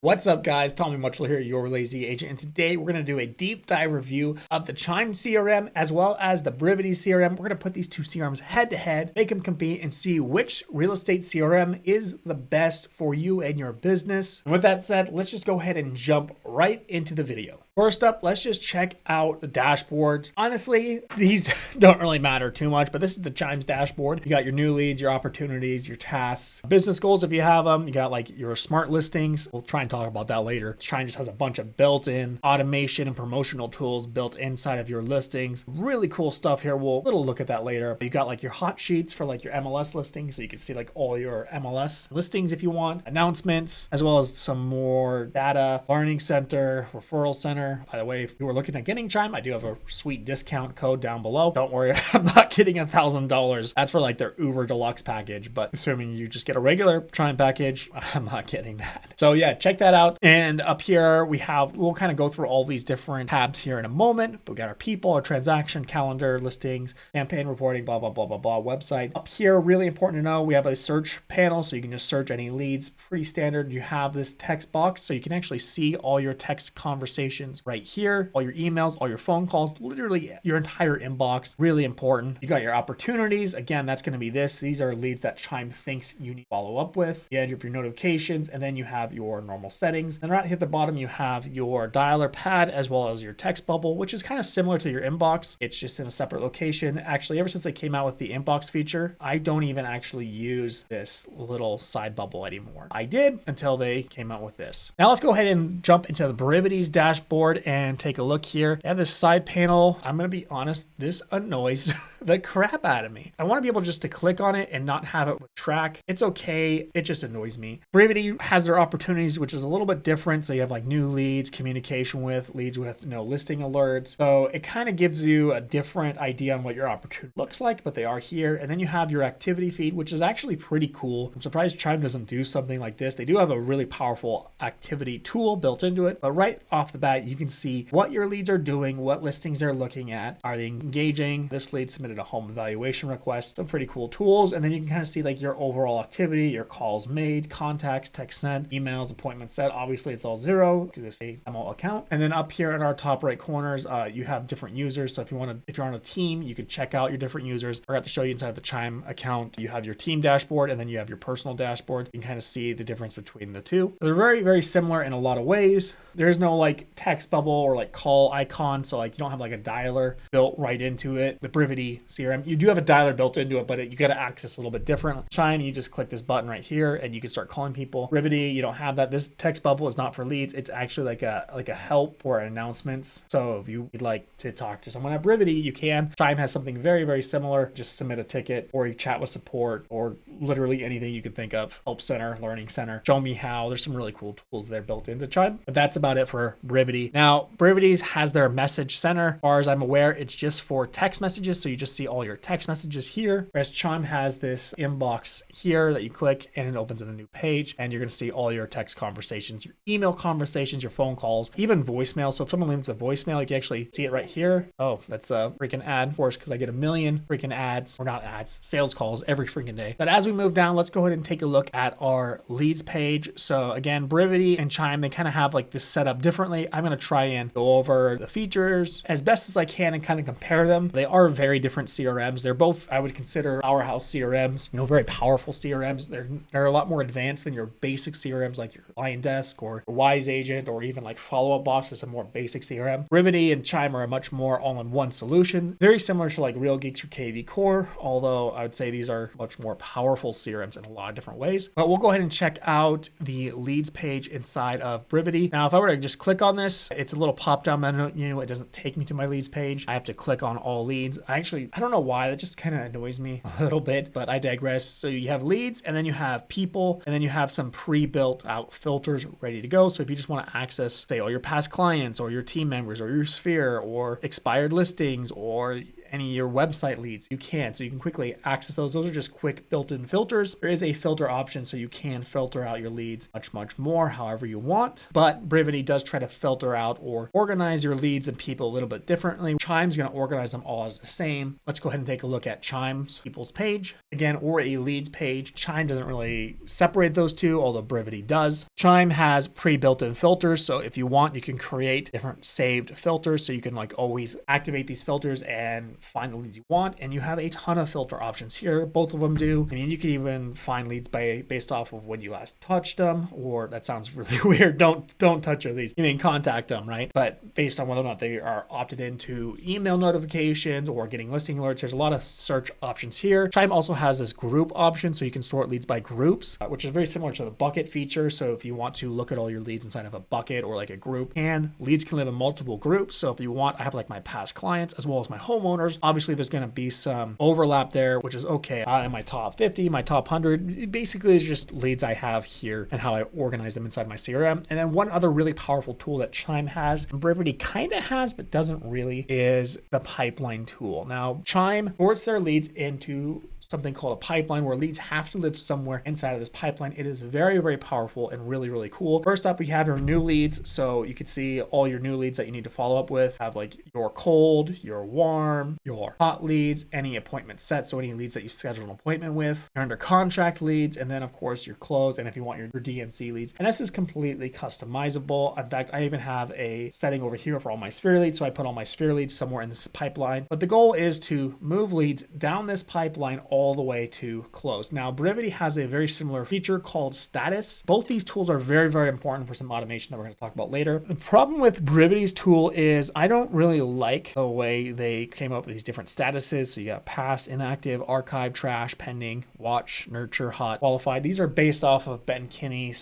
What's up, guys? Tommy Muchler here, your lazy agent, and today we're going to do a deep dive review of the Chime CRM as well as the Brivity CRM. We're going to put these two CRMs head to head, make them compete, and see which real estate CRM is the best for you and your business. And with that said, let's just go ahead and jump right into the video. First up, let's just check out the dashboards. Honestly, these don't really matter too much, but this is the Chime's dashboard. You got your new leads, your opportunities, your tasks, business goals if you have them. You got like your smart listings. We'll try and talk about that later. Chime just has a bunch of built-in automation and promotional tools built inside of your listings. Really cool stuff here. We'll little look at that later. You got like your hot sheets for like your MLS listings, so you can see like all your MLS listings if you want, announcements, as well as some more data, learning center, referral center. By the way, if you were looking at getting Chime, I do have a sweet discount code down below. Don't worry, I'm not getting $1,000. That's for like their Uber Deluxe package, but assuming you just get a regular Chime package, I'm not getting that. So yeah, check that out. And up here we'll kind of go through all these different tabs here in a moment. But we got our people, our transaction, calendar, listings, campaign reporting, blah, blah, blah, blah, blah, website. Up here, really important to know, we have a search panel, so you can just search any leads. Pretty standard. You have this text box, so you can actually see all your text conversations right here, all your emails, all your phone calls, literally your entire inbox. Really important. You got your opportunities. Again, that's going to be this. These are leads that Chime thinks you need to follow up with. You have your notifications, and then you have your normal settings. And right here at the bottom, you have your dialer pad as well as your text bubble, which is kind of similar to your inbox. It's just in a separate location. Actually, ever since they came out with the inbox feature, I don't even actually use this little side bubble anymore. I did until they came out with this. Now let's go ahead and jump into the Brivity's dashboard and take a look here. I have this side panel. I'm going to be honest, this annoys the crap out of me. I want to be able just to click on it and not have it with track. It's okay. It just annoys me. Brivity has their opportunities, which is a little bit different. So you have like new leads, communication with leads with listing alerts. So it kind of gives you a different idea on what your opportunity looks like, but they are here. And then you have your activity feed, which is actually pretty cool. I'm surprised Chime doesn't do something like this. They do have a really powerful activity tool built into it, but right off the bat, you can see what your leads are doing, what listings they're looking at. Are they engaging? This lead submitted a home evaluation request. Some pretty cool tools. And then you can kind of see like your overall activity, your calls made, contacts, text sent, emails, appointments set. Obviously it's all zero because it's a demo account. And then up here in our top right corners, you have different users. So if you're on a team, you could check out your different users. I forgot to show you inside the Chime account. You have your team dashboard and then you have your personal dashboard. You can kind of see the difference between the two. They're very, very similar in a lot of ways. There's no like text bubble or like call icon, so like you don't have like a dialer built right into it. The Brivity CRM, you do have a dialer built into it, but you got to access a little bit different. Chime, you just click this button right here and you can start calling people. Brivity, you don't have that. This text bubble is not for leads. It's actually like a help or announcements. So if you would like to talk to someone at Brivity, you can. Chime has something very, very similar. Just submit a ticket or you chat with support or literally anything you could think of. Help center, learning center, show me how. There's some really cool tools there built into Chime, but that's about it for Brivity. Now, Brivity has their message center. As far as I'm aware, it's just for text messages. So you just see all your text messages here. Whereas Chime has this inbox here that you click and it opens in a new page and you're going to see all your text conversations, your email conversations, your phone calls, even voicemail. So if someone leaves a voicemail, you can actually see it right here. Oh, that's a freaking ad, of course, because I get a million freaking ads, or not ads, sales calls every freaking day. But as we move down, let's go ahead and take a look at our leads page. So again, Brivity and Chime, they kind of have like this set up differently. I'm going to try and go over the features as best as I can and kind of compare them. They are very different CRMs. They're both, I would consider, powerhouse CRMs, very powerful CRMs. They're a lot more advanced than your basic CRMs like your Lion Desk or Wise Agent or even like Follow Up Box is a more basic CRM. Brivity and Chime are a much more all-in-one solution. Very similar to like Real Geeks or KV Core, although I would say these are much more powerful CRMs in a lot of different ways. But we'll go ahead and check out the leads page inside of Brivity. Now, if I were to just click on this, it's a little pop-down menu. It doesn't take me to my leads page. I have to click on all leads. I don't know why, that just kind of annoys me a little bit, but I digress. So you have leads and then you have people and then you have some pre-built out filters ready to go. So if you just want to access, say, all your past clients or your team members or your sphere or expired listings or any of your website leads, you can. So you can quickly access those. Those are just quick built-in filters. There is a filter option, so you can filter out your leads much more however you want. But Brivity does try to filter out or organize your leads and people a little bit differently. Chime's going to organize them all as the same. Let's go ahead and take a look at Chime's people's page again, or a leads page. Chime doesn't really separate those two, although Brivity does. Chime has pre-built in filters. So if you want, you can create different saved filters. So you can like always activate these filters and find the leads you want. And you have a ton of filter options here. Both of them do. I mean, you can even find leads based off of when you last touched them, or that sounds really weird. Don't touch your leads. You mean contact them, right? But based on whether or not they are opted into email notifications or getting listing alerts, there's a lot of search options here. Chime also has this group option, so you can sort leads by groups, which is very similar to the bucket feature. So if you want to look at all your leads inside of a bucket or like a group, and leads can live in multiple groups. So if you want, I have like my past clients as well as my homeowners. Obviously, there's going to be some overlap there, which is okay. In my top 50, my top 100, it basically is just leads I have here and how I organize them inside my CRM. And then one other really powerful tool that Chime has, and Brivity kind of has, but doesn't really, is the pipeline tool. Now, Chime sorts their leads into something called a pipeline where leads have to live somewhere inside of this pipeline. It is very powerful and really cool. First up, we have your new leads. So you can see all your new leads that you need to follow up with. Have like your cold, your warm, your hot leads, any appointment set. So any leads that you schedule an appointment with, your under contract leads, and then of course your closed, and if you want your DNC leads. And this is completely customizable. In fact, I even have a setting over here for all my sphere leads. So I put all my sphere leads somewhere in this pipeline. But the goal is to move leads down this pipeline all the way to close. Now, Brivity has a very similar feature called status. Both these tools are very important for some automation that we're going to talk about later. The problem with Brivity's tool is I don't really like the way they came up with these different statuses. So you got past, inactive, archive, trash, pending, watch, nurture, hot, qualified. These are based off of Ben Kinney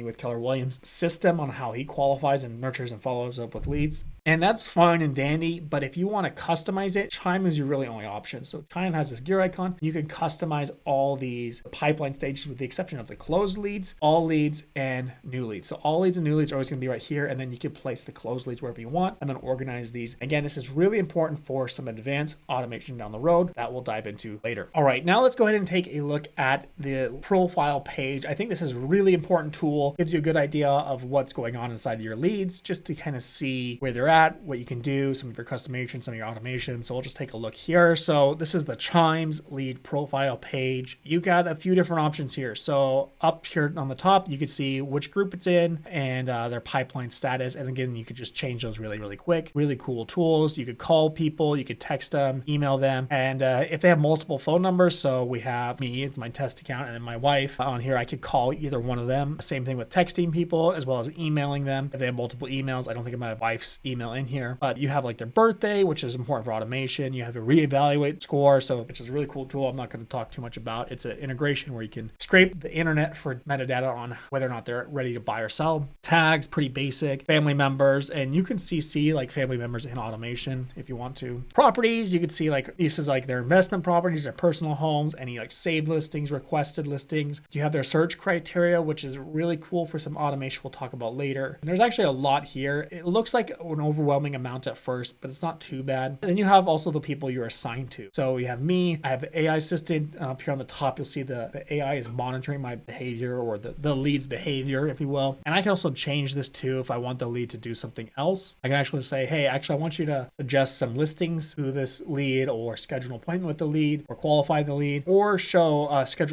with Keller Williams system on how he qualifies and nurtures and follows up with leads. And that's fine and dandy, but if you want to customize it, Chime is your really only option. So Chime has this gear icon. You can customize all these pipeline stages with the exception of the closed leads, all leads, and new leads. So all leads and new leads are always going to be right here, and then you can place the closed leads wherever you want and then organize these. Again, this is really important for some advanced automation down the road that we'll dive into later. All right, now let's go ahead and take a look at the profile page. I think this is a really important tool. Gives you a good idea of what's going on inside of your leads, just to kind of see where they're at, what you can do, some of your customization, some of your automation. So we'll just take a look here. So this is the Chime's lead profile page. You got a few different options here. So up here on the top, you can see which group it's in and their pipeline status. And again, you could just change those really quick. Really cool tools. You could call people, you could text them, email them. And if they have multiple phone numbers, so we have me, it's my test account, and then my wife on here, I could call either one of them. Same thing with texting people as well as emailing them. If they have multiple emails, I don't think of my wife's email in here, but you have like their birthday, which is important for automation. You have a reevaluate score, so which is a really cool tool I'm not going to talk too much about. It's an integration where you can scrape the internet for metadata on whether or not they're ready to buy or sell. Tags, pretty basic. Family members, and you can CC like family members in automation if you want to. Properties, you can see like this is like their investment properties, their personal homes, any like saved listings, requested listings. You have their search criteria, which is really cool for some automation we'll talk about later. And there's actually a lot here. It looks like an overwhelming amount at first, but it's not too bad. And then you have also the people you're assigned to. So you have me, I have the AI assistant up here on the top. You'll see the AI is monitoring my behavior, or the lead's behavior, if you will. And I can also change this too if I want the lead to do something else. I can actually say, hey, actually I want you to suggest some listings to this lead, or schedule an appointment with the lead, or qualify the lead, or schedule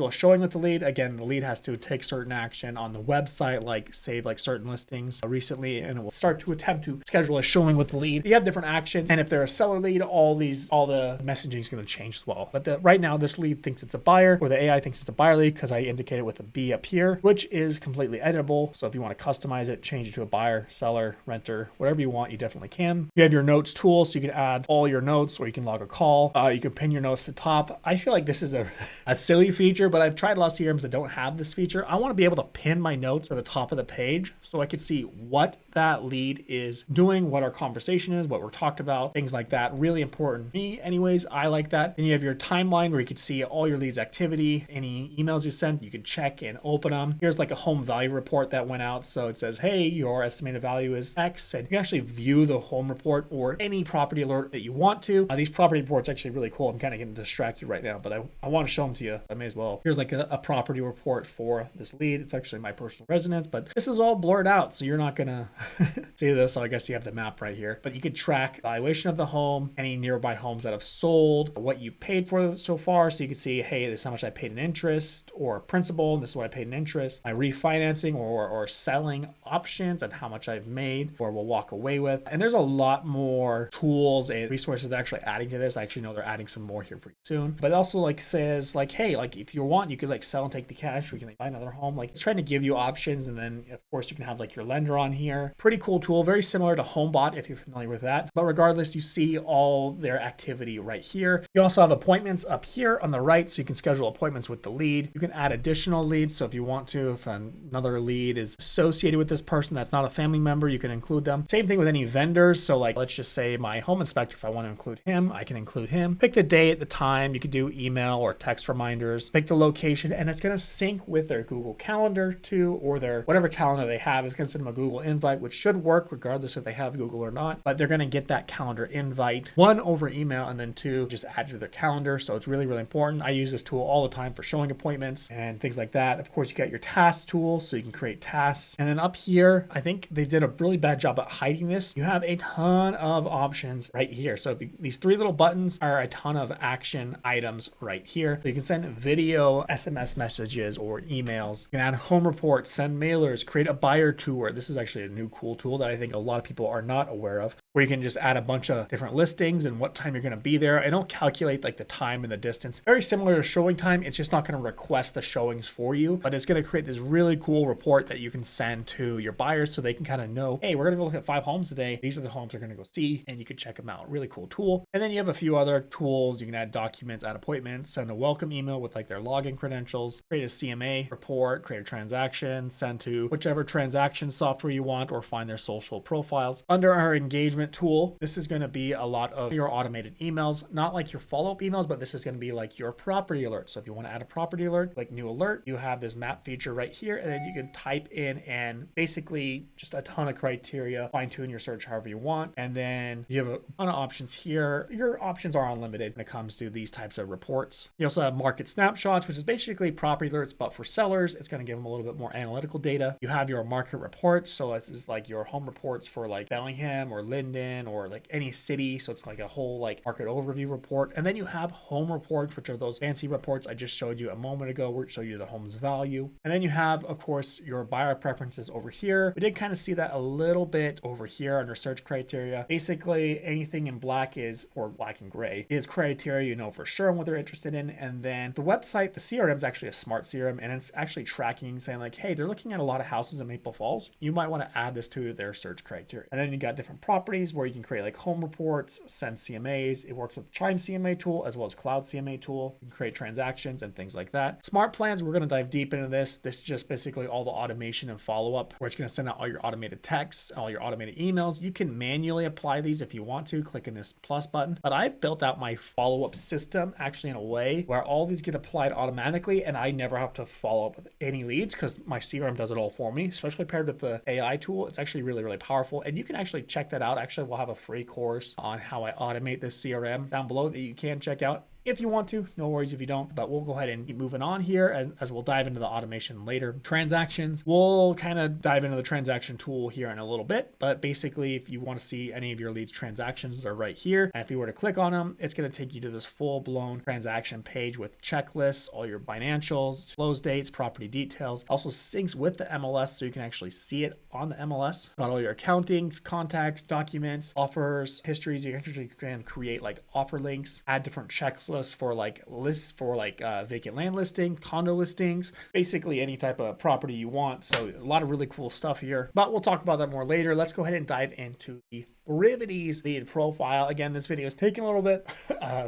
a showing with the lead. Again, the lead has to take certain action on the website, like save like certain listings recently, and it will start to attempt to schedule a showing with the lead. You have different actions, and if they're a seller lead, all the messaging is going to change as well. But right now, this lead thinks it's a buyer, or the AI thinks it's a buyer lead because I indicated with a B up here, which is completely editable. So if you want to customize it, change it to a buyer, seller, renter, whatever you want, you definitely can. You have your notes tool, so you can add all your notes, or you can log a call. You can pin your notes to top. I feel like this is a silly feature, but I've tried a lot of CRMs that don't have this feature. I want to be able to pin my notes to the top of the page so I can see what that lead is doing, what our conversation is, what we're talked about, things like that. Really important. Me, anyways, I like that. Then you have your timeline where you can see all your leads activity, any emails you sent, you can check and open them. Here's like a home value report that went out. So it says, hey, your estimated value is X, and you can actually view the home report or any property alert that you want to. These property reports actually really cool. I'm kind of getting distracted right now, but I want to show them to you. I may as well. Here's like a property report for this lead. It's actually my personal residence, but this is all blurred out, so you're not gonna see this. So I guess you have the map right here, but you could track valuation of the home, any nearby homes that have sold, what you paid for so far. So you can see, hey, this is how much I paid in interest or principal, and this is what I paid in interest, my refinancing or selling options, and how much I've made or will walk away with. And there's a lot more tools and resources that are actually adding to this. I actually know they're adding some more here pretty soon. But it also like says like, hey, like if you want, you could like sell and take the cash, or you can like buy another home. Like it's trying to give you options. And then of course you can have like your lender on here. Pretty cool tool, very similar to HomeBot if you're familiar with that. But regardless, you see all their activity right here. You also have appointments up here on the right, so you can schedule appointments with the lead. You can add additional leads. So if you want to, if another lead is associated with this person that's not a family member, you can include them. Same thing with any vendors. So like, let's just say my home inspector, if I want to include him, I can include him. Pick the date, the time. You could do email or text reminders. Pick the location, and it's going to sync with their Google Calendar too, or their whatever calendar they have. It's going to send them a Google invite, which should work regardless if they have Google or not. But they're going to get that calendar invite, one, over email, and then two, just add to their calendar. So it's really, really important. I use this tool all the time for showing appointments and things like that. Of course, you got your tasks tool, so you can create tasks. And then up here, I think they did a really bad job at hiding this. You have a ton of options right here. So these three little buttons are a ton of action items right here. So you can send video, SMS messages, or emails. You can add home reports, send mailers, create a buyer tour. This is actually a new cool tool that I think a lot of people are not aware of, where you can just add a bunch of different listings and what time you're going to be there. And it'll calculate like the time and the distance. Very similar to showing time. It's just not going to request the showings for you, but it's going to create this really cool report that you can send to your buyers so they can kind of know, hey, we're going to go look at 5 homes today. These are the homes they're going to go see, and you can check them out. Really cool tool. And then you have a few other tools. You can add documents, add appointments, send a welcome email with like their login credentials, create a CMA report, create a transaction, send to whichever transaction software you want, or find their social profiles. Under our engagement tool, this is going to be a lot of your automated emails, not like your follow-up emails, but this is going to be like your property alert. So if you want to add a property alert, like new alert, you have this map feature right here, and then you can type in and basically just a ton of criteria, fine tune your search however you want. And then you have a ton of options here. Your options are unlimited when it comes to these types of reports. You also have market snapshots, which is basically property alerts, but for sellers. It's going to give them a little bit more analytical data. You have your market reports. So this is like your home reports for like Bellingham or Linden or like any city. So it's like a whole like market overview report. And then you have home reports, which are those fancy reports I just showed you a moment ago, which show you the home's value. And then you have, of course, your buyer preferences over here. We did kind of see that a little bit over here under search criteria. Basically anything in black is, or black and gray, is criteria you know for sure what they're interested in. And then the website, the CRM is actually a smart CRM, and it's actually tracking, saying like, hey, they're looking at a lot of houses in Maple Falls. You might want to add this to their search criteria. And then you got different properties where you can create like home reports, send CMAs. It works with Chime CMA tool as well as Cloud CMA tool. You can create transactions and things like that. Smart plans, we're going to dive deep into this. This is just basically all the automation and follow-up, where it's going to send out all your automated texts, all your automated emails. You can manually apply these if you want to, clicking this plus button. But I've built out my follow-up system actually in a way where all these get applied automatically, and I never have to follow up with any leads because my CRM does it all for me, especially paired with the AI tool. It's actually really, really powerful, and you can actually check that out. Actually, we'll have a free course on how I automate this CRM down below that you can check out if you want to. No worries if you don't, but we'll go ahead and keep moving on here as we'll dive into the automation later. Transactions, we'll kind of dive into the transaction tool here in a little bit, but basically if you want to see any of your leads transactions, they're right here. And if you were to click on them, it's going to take you to this full-blown transaction page with checklists, all your financials, close dates, property details. Also syncs with the MLS, so you can actually see it on the MLS. Got all your accounting, contacts, documents, offers, histories. You actually can create like offer links, add different checklists for like lists for like vacant land listing, condo listings, basically any type of property you want. So a lot of really cool stuff here, but we'll talk about that more later. Let's go ahead and dive into the Brivity's lead profile. Again, this video is taking a little bit.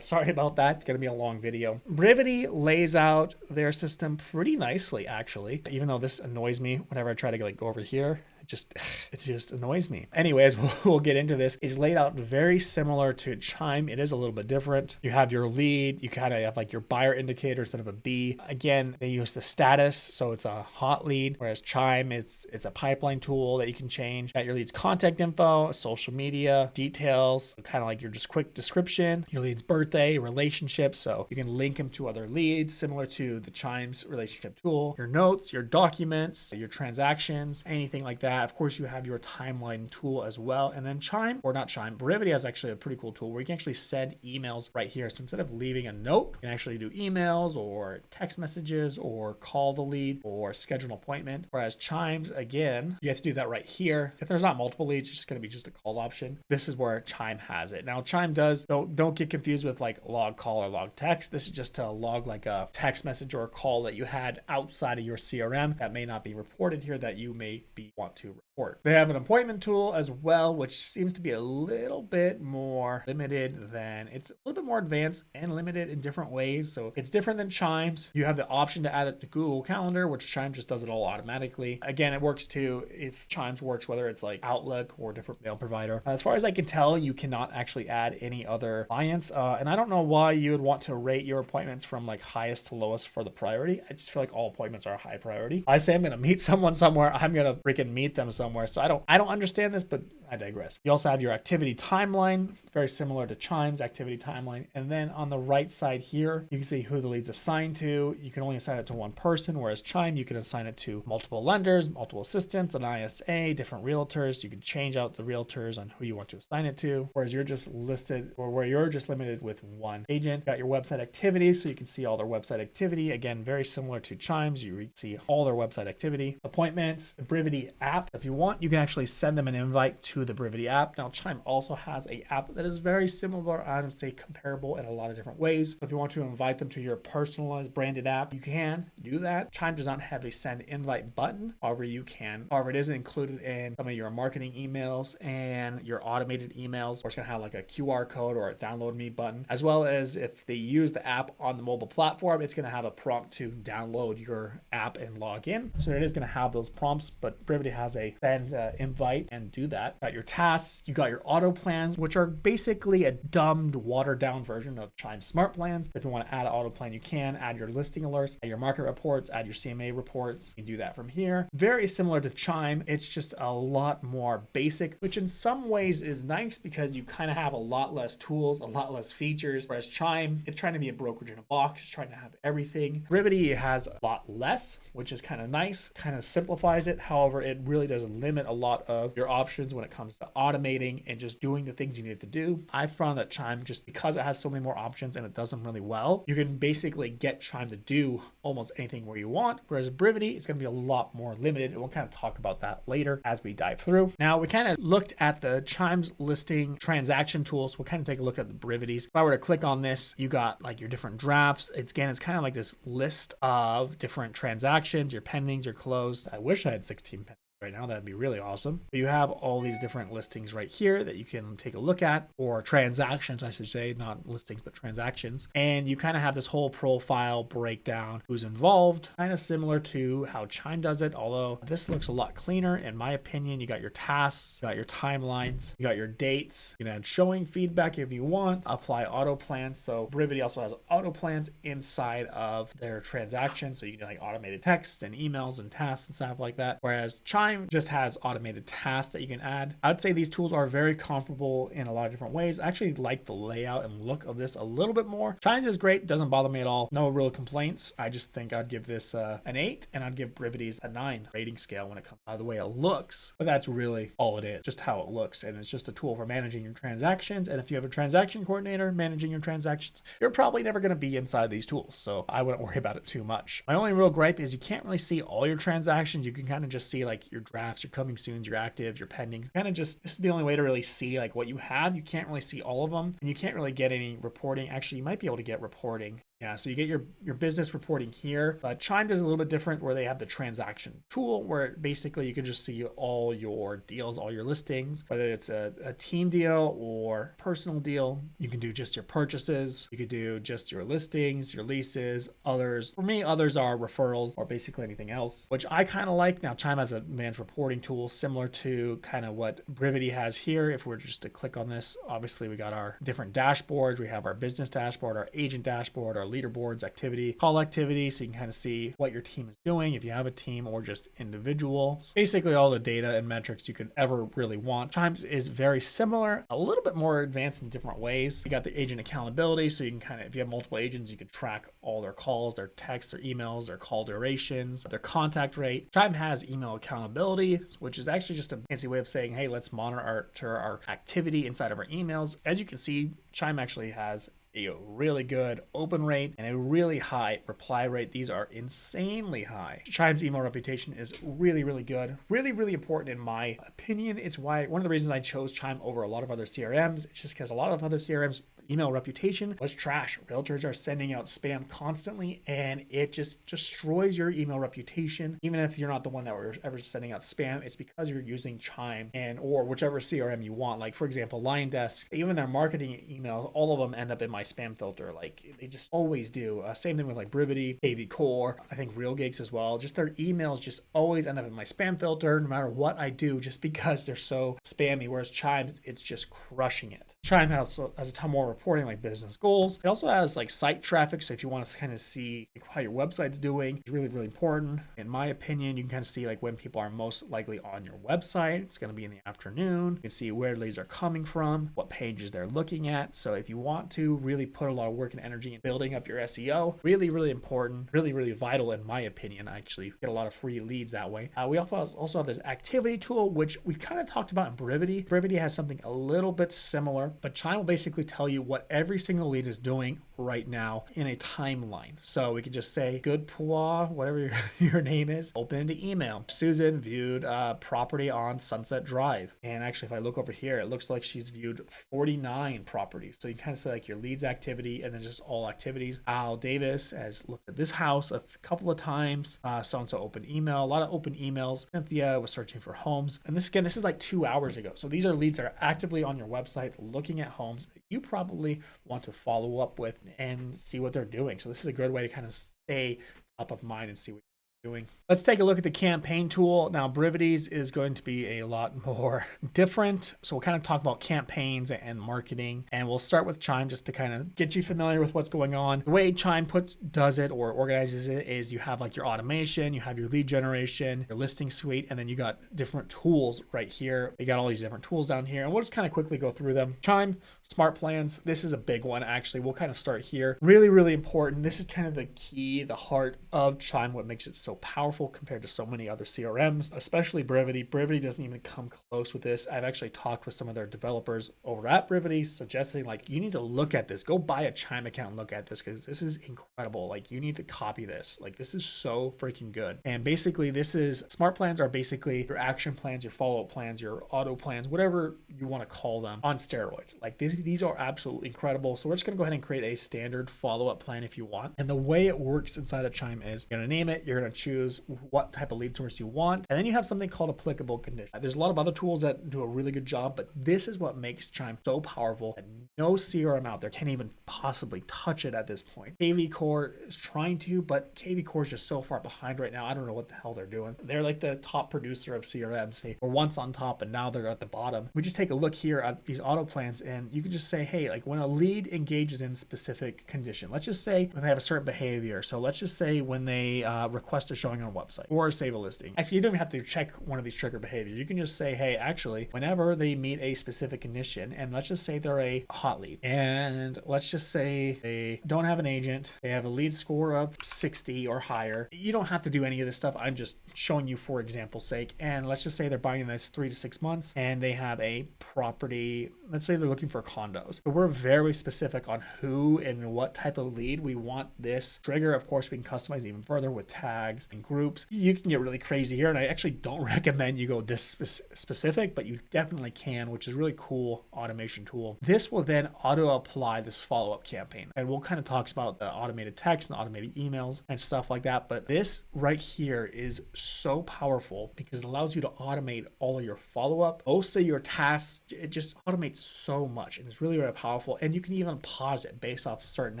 Sorry about that. It's going to be a long video. Brivity lays out their system pretty nicely, actually, even though this annoys me whenever I try to like go over here. it just annoys me. Anyways, we'll get into this. It's laid out very similar to Chime. It is a little bit different. You have your lead. You kind of have like your buyer indicator instead of a B. Again, they use the status, so it's a hot lead, whereas Chime it's a pipeline tool that you can change. Got your lead's contact info, social media details, kind of like your just quick description, your lead's birthday, relationships, so you can link them to other leads, similar to the Chime's relationship tool. Your notes, your documents, your transactions, anything like that. Of course, you have your timeline tool as well. And then Brivity has actually a pretty cool tool where you can actually send emails right here. So instead of leaving a note, you can actually do emails or text messages or call the lead or schedule an appointment. Whereas Chimes, again, you have to do that right here. If there's not multiple leads, it's just going to be just a call option. This is where Chime has it. Now, Chime does, don't get confused with like log call or log text. This is just to log like a text message or a call that you had outside of your CRM that may not be reported here that you may want to report. They have an appointment tool as well, which seems to be a little bit more limited than, it's a little bit more advanced and limited in different ways. So it's different than Chimes. You have the option to add it to Google Calendar, which Chime just does it all automatically. Again, it works too if Chimes works, whether it's like Outlook or different mail provider. As far as I can tell, you cannot actually add any other clients. And I don't know why you would want to rate your appointments from like highest to lowest for the priority. I just feel like all appointments are high priority. I say I'm going to meet someone somewhere, I'm going to freaking meet them somewhere. So I don't understand this, but I digress. You also have your activity timeline, very similar to Chime's activity timeline. And then on the right side here, you can see who the lead's assigned to. You can only assign it to one person, whereas Chime, you can assign it to multiple lenders, multiple assistants, an ISA, different realtors. You can change out the realtors on who you want to assign it to, whereas you're just listed, or where you're just limited with one agent. Got your website activity, so you can see all their website activity. Again, very similar to Chimes. You see all their website activity. Appointments, the Brivity app. If you want, you can actually send them an invite to the Brivity app. Now, Chime also has an app that is very similar, I would say comparable in a lot of different ways. If you want to invite them to your personalized branded app, you can do that. Chime does not have a send invite button. However, you can. However, it is included in some of your marketing emails and your automated emails, or it's going to have like a QR code or a download me button, as well as if they use the app on the mobile platform, it's going to have a prompt to download your app and log in. So it is going to have those prompts, but Brivity has a send invite and do that. Got your tasks, you got your auto plans, which are basically a dumbed, watered down version of Chime Smart Plans. If you want to add an auto plan, you can add your listing alerts, add your market reports, add your CMA reports. You can do that from here. Very similar to Chime. It's just a lot more basic, which in some ways is nice because you kind of have a lot less tools, a lot less features. Whereas Chime, it's trying to be a brokerage in a box. It's trying to have everything. Brivity has a lot less, which is kind of nice, kind of simplifies it. However, it really does limit a lot of your options when it comes to automating and just doing the things you need to do. I've found that Chime, just because it has so many more options and it does them really well, you can basically get Chime to do almost anything where you want. Whereas Brivity, it's going to be a lot more limited. And we'll kind of talk about that later as we dive through. Now, we kind of looked at the Chime's listing transaction tools. We'll kind of take a look at the Brivities. If I were to click on this, you got like your different drafts. It's kind of like this list of different transactions, your pendings, your closed. I wish I had 16 pendings right now. That'd be really awesome. But you have all these different listings right here that you can take a look at, or transactions, I should say, not listings, but transactions. And you kind of have this whole profile breakdown, who's involved, kind of similar to how Chime does it, although this looks a lot cleaner in my opinion. You got your tasks, you got your timelines, you got your dates. You can add showing feedback if you want, apply auto plans. So Brivity also has auto plans inside of their transactions, so you can like automated texts and emails and tasks and stuff like that. Whereas Chime just has automated tasks that you can add. I'd say these tools are very comparable in a lot of different ways. I actually like the layout and look of this a little bit more. Chimes is great, doesn't bother me at all. No real complaints. I just think I'd give this an 8, and I'd give Brivity's a 9 rating scale when it comes to the way it looks. But that's really all it is, just how it looks. And it's just a tool for managing your transactions. And if you have a transaction coordinator managing your transactions, you're probably never going to be inside these tools. So I wouldn't worry about it too much. My only real gripe is you can't really see all your transactions. You can kind of just see like your drafts, your coming soons, your active, your pendings. Kind of just, this is the only way to really see like what you have. You can't really see all of them, and you can't really get any reporting. Actually, you might be able to get reporting Yeah, so you get your business reporting here, but Chime does a little bit different where they have the transaction tool where basically you can just see all your deals, all your listings, whether it's a team deal or personal deal. You can do just your purchases. You could do just your listings, your leases, others. For me, others are referrals or basically anything else, which I kind of like. Now, Chime has a advanced reporting tool similar to kind of what Brivity has here. If we were just to click on this, obviously we got our different dashboards. We have our business dashboard, our agent dashboard, our leaderboards, activity, call activity, so you can kind of see what your team is doing, if you have a team or just individuals. Basically all the data and metrics you could ever really want. Chimes is very similar, a little bit more advanced in different ways. You got the agent accountability, so you can kind of, if you have multiple agents, you can track all their calls, their texts, their emails, their call durations, their contact rate. Chime has email accountability, which is actually just a fancy way of saying, hey, let's monitor our activity inside of our emails. As you can see, Chime actually has a really good open rate and a really high reply rate. These are insanely high. Chime's email reputation is really, really good. Really, really important in my opinion. It's why one of the reasons I chose Chime over a lot of other CRMs. It's just because a lot of other CRMs email reputation was trash. Realtors are sending out spam constantly and it just destroys your email reputation. Even if you're not the one that was ever sending out spam, it's because you're using Chime and or whichever CRM you want. Like for example, LionDesk, even their marketing emails, all of them end up in my spam filter. Like they just always do. Same thing with like Brivity, AV Core, I think Real Gigs as well. Just their emails just always end up in my spam filter no matter what I do, just because they're so spammy. Whereas Chime, it's just crushing it. Chime has a ton more reporting like business goals. It also has like site traffic. So if you want to kind of see how your website's doing, it's really, really important. In my opinion, you can kind of see like when people are most likely on your website. It's going to be in the afternoon. You can see where leads are coming from, what pages they're looking at. So if you want to really put a lot of work and energy in building up your SEO, really, really important, really, really vital in my opinion. I actually get a lot of free leads that way. We also have this activity tool, which we kind of talked about in Brivity. Brivity has something a little bit similar, but Chime will basically tell you what every single lead is doing right now in a timeline. So we could just say, good Pua, whatever your name is, open into email. Susan viewed property on Sunset Drive. And actually, if I look over here, it looks like she's viewed 49 properties. So you kind of say like your leads activity and then just all activities. Al Davis has looked at this house a couple of times. So-and-so open email, a lot of open emails. Cynthia was searching for homes. And this is like 2 hours ago. So these are leads that are actively on your website looking at homes that you probably want to follow up with and see what they're doing. So this is a good way to kind of stay top of mind and see what you're doing. Let's take a look at the campaign tool. Now, Brivity's is going to be a lot more different. So we'll kind of talk about campaigns and marketing. And we'll start with Chime just to kind of get you familiar with what's going on. The way Chime does it or organizes it is you have like your automation, you have your lead generation, your listing suite, and then you got different tools right here. You got all these different tools down here. And we'll just kind of quickly go through them. Chime, smart plans. This is a big one, actually. We'll kind of start here. Really, really important. This is kind of the key, the heart of Chime, what makes it so powerful compared to so many other CRMs, especially Brivity. Brivity doesn't even come close with this. I've actually talked with some of their developers over at Brivity suggesting like, you need to look at this, go buy a Chime account and look at this because this is incredible. Like you need to copy this. Like this is so freaking good. And basically smart plans are basically your action plans, your follow-up plans, your auto plans, whatever you want to call them on steroids. Like these are absolutely incredible. So we're just going to go ahead and create a standard follow-up plan if you want. And the way it works inside of Chime is you're going to name it, you're going to choose what type of lead source you want, and then you have something called applicable condition. There's a lot of other tools that do a really good job, but this is what makes Chime so powerful that no CRM out there can even possibly touch it at this point. KV Core is trying to, but KV Core is just so far behind right now. I don't know what the hell they're doing. They're like the top producer of CRMs. They were once on top and now they're at the bottom. We just take a look here at these auto plans and you can just say, hey, like when a lead engages in specific condition, let's just say when they have a certain behavior. So let's just say when they request a showing on a website or save a listing. Actually, you don't even have to check one of these trigger behavior. You can just say, hey, actually, whenever they meet a specific condition, and let's just say they're a hot lead, and let's just say they don't have an agent, they have a lead score of 60 or higher. You don't have to do any of this stuff. I'm just showing you for example's sake. And let's just say they're buying this 3 to 6 months, and they have a property. Let's say they're looking for condos. So we're very specific on who and what type of lead we want this trigger. Of course, we can customize even further with tags things in groups. You can get really crazy here, and I actually don't recommend you go this specific, but you definitely can, which is really cool automation tool. This will then auto apply this follow-up campaign, and we'll kind of talk about the automated text and automated emails and stuff like that. But this right here is so powerful because it allows you to automate all of your follow-up, most of your tasks. It just automates so much, and it's really, really powerful. And you can even pause it based off certain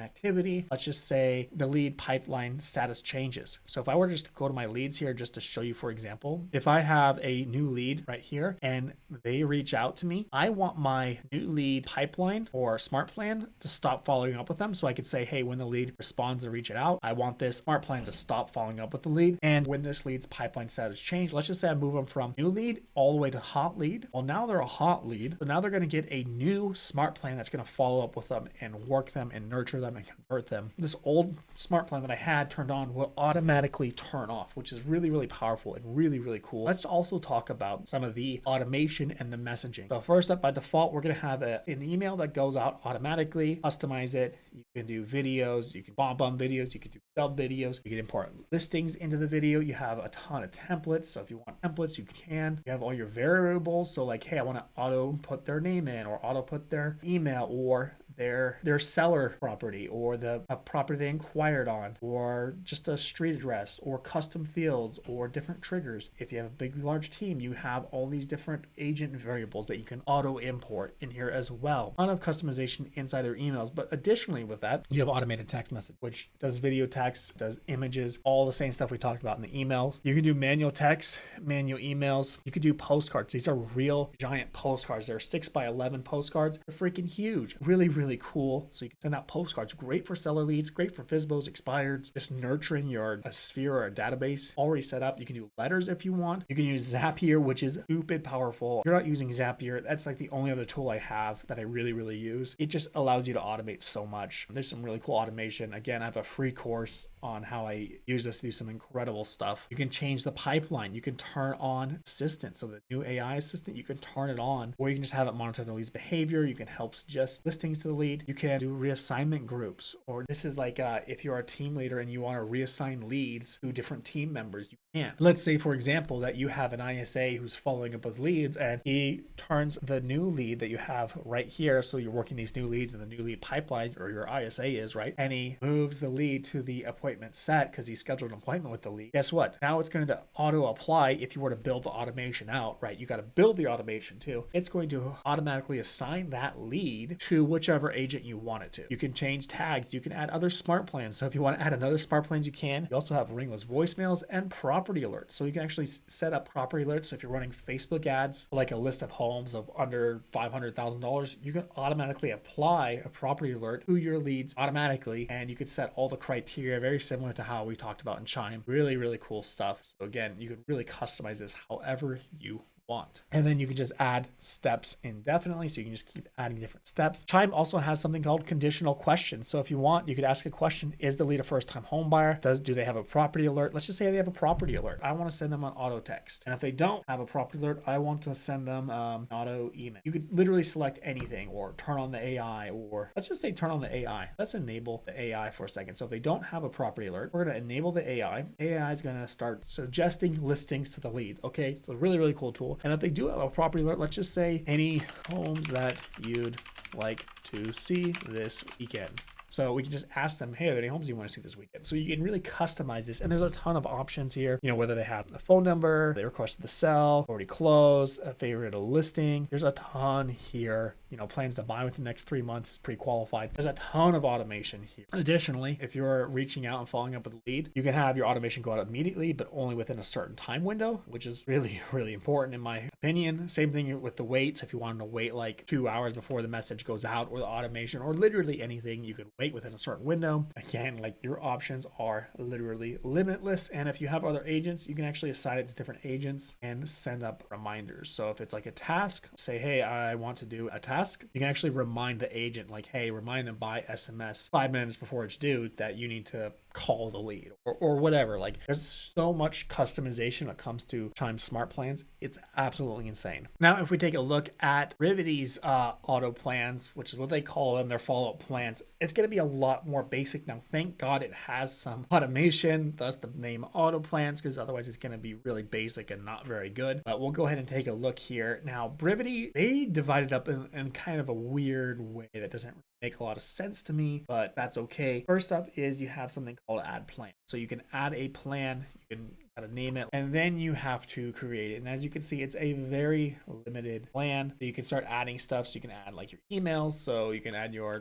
activity. Let's just say the lead pipeline status changes. So if I were just to go to my leads here, just to show you, for example, if I have a new lead right here and they reach out to me, I want my new lead pipeline or smart plan to stop following up with them. So I could say, hey, when the lead responds to reach it out, I want this smart plan to stop following up with the lead. And when this lead's pipeline status change, let's just say I move them from new lead all the way to hot lead. Well, now they're a hot lead. So now they're going to get a new smart plan that's going to follow up with them and work them and nurture them and convert them. This old smart plan that I had turned on will automatically turn off, which is really, really powerful and really, really cool. Let's also talk about some of the automation and the messaging. So first up, by default, we're going to have an email that goes out automatically. Customize it. You can do videos, you can bomb videos, you can do sub videos, you can import listings into the video. You have a ton of templates. So if you want templates, you can. You have all your variables. So like, hey, I want to auto put their name in, or auto put their email, or their seller property, or the property they inquired on, or just a street address, or custom fields, or different triggers. If you have a big large team, you have all these different agent variables that you can auto import in here as well. A lot of customization inside their emails, but additionally with that, you have automated text message, which does video text, does images, all the same stuff we talked about in the emails. You can do manual text, manual emails. You could do postcards. These are real giant postcards. They're 6x11 postcards. They're freaking huge. Really, really cool. So you can send out postcards. Great for seller leads, great for FSBOs, expireds, just nurturing your sphere or a database already set up. You can do letters if you want. You can use Zapier, which is stupid powerful. If you're not using Zapier, that's like the only other tool I have that I really, really use. It just allows you to automate so much. There's some really cool automation. Again, I have a free course on how I use this to do some incredible stuff. You can change the pipeline. You can turn on assistant. So the new AI assistant, you can turn it on, or you can just have it monitor the lead's behavior. You can help suggest listings to the lead. You can do reassignment groups, or this is like if you're a team leader and you want to reassign leads to different team members, you can. Let's say, for example, that you have an ISA who's following up with leads, and he turns the new lead that you have right here. So you're working these new leads in the new lead pipeline, or your ISA is, right? And he moves the lead to the appointment set because he scheduled an appointment with the lead. Guess what? Now it's going to auto apply. If you were to build the automation out, right? You got to build the automation too. It's going to automatically assign that lead to whichever agent you want it to. You can change tags. You can add other smart plans. So if you want to add another smart plans, you can. You also have ringless voicemails and property alerts. So you can actually set up property alerts. So if you're running Facebook ads, like a list of homes of under $500,000, you can automatically apply a property alert to your leads automatically. And you could set all the criteria very similar to how we talked about in Chime. Really, really cool stuff. So again, you can really customize this however you want. And then you can just add steps indefinitely. So you can just keep adding different steps. Chime also has something called conditional questions. So if you want, you could ask a question: is the lead a first-time home buyer? Do they have a property alert? Let's just say they have a property alert. I want to send them an auto text. And if they don't have a property alert, I want to send them auto email. You could literally select anything, or turn on the AI, or let's just say turn on the AI. Let's enable the AI for a second. So if they don't have a property alert, we're going to enable the AI. AI is going to start suggesting listings to the lead. Okay, so really, really cool tool. And if they do have a property alert, let's just say any homes that you'd like to see this weekend. So we can just ask them, hey, are there any homes you want to see this weekend? So you can really customize this. And there's a ton of options here. You know, whether they have a phone number, they requested the sell, already closed, a favorite listing. There's a ton here. You know, plans to buy within the next 3 months is pre-qualified. There's a ton of automation here. Additionally, if you're reaching out and following up with a lead, you can have your automation go out immediately, but only within a certain time window, which is really, really important in my opinion. Same thing with the waits. If you wanted to wait like 2 hours before the message goes out, or the automation, or literally anything, you can wait within a certain window. Again, like, your options are literally limitless. And if you have other agents, you can actually assign it to different agents and send up reminders. So if it's like a task, say, hey, I want to do a task, you can actually remind the agent, like, hey, remind them by SMS 5 minutes before it's due that you need to call the lead or whatever. Like there's so much customization when it comes to Chime smart plans. It's absolutely insane. Now, if we take a look at Brivity's auto plans, which is what they call them, their follow-up plans, it's going to be a lot more basic. Now, thank God it has some automation, thus the name auto plans, because otherwise it's going to be really basic and not very good. But we'll go ahead and take a look here. Now, Brivity, they divided up in kind of a weird way that doesn't make a lot of sense to me, but that's okay. First up is you have something called add plan. So you can add a plan, you can kind of name it, and then you have to create it. And as you can see, it's a very limited plan. You can start adding stuff. So you can add like your emails. So you can add your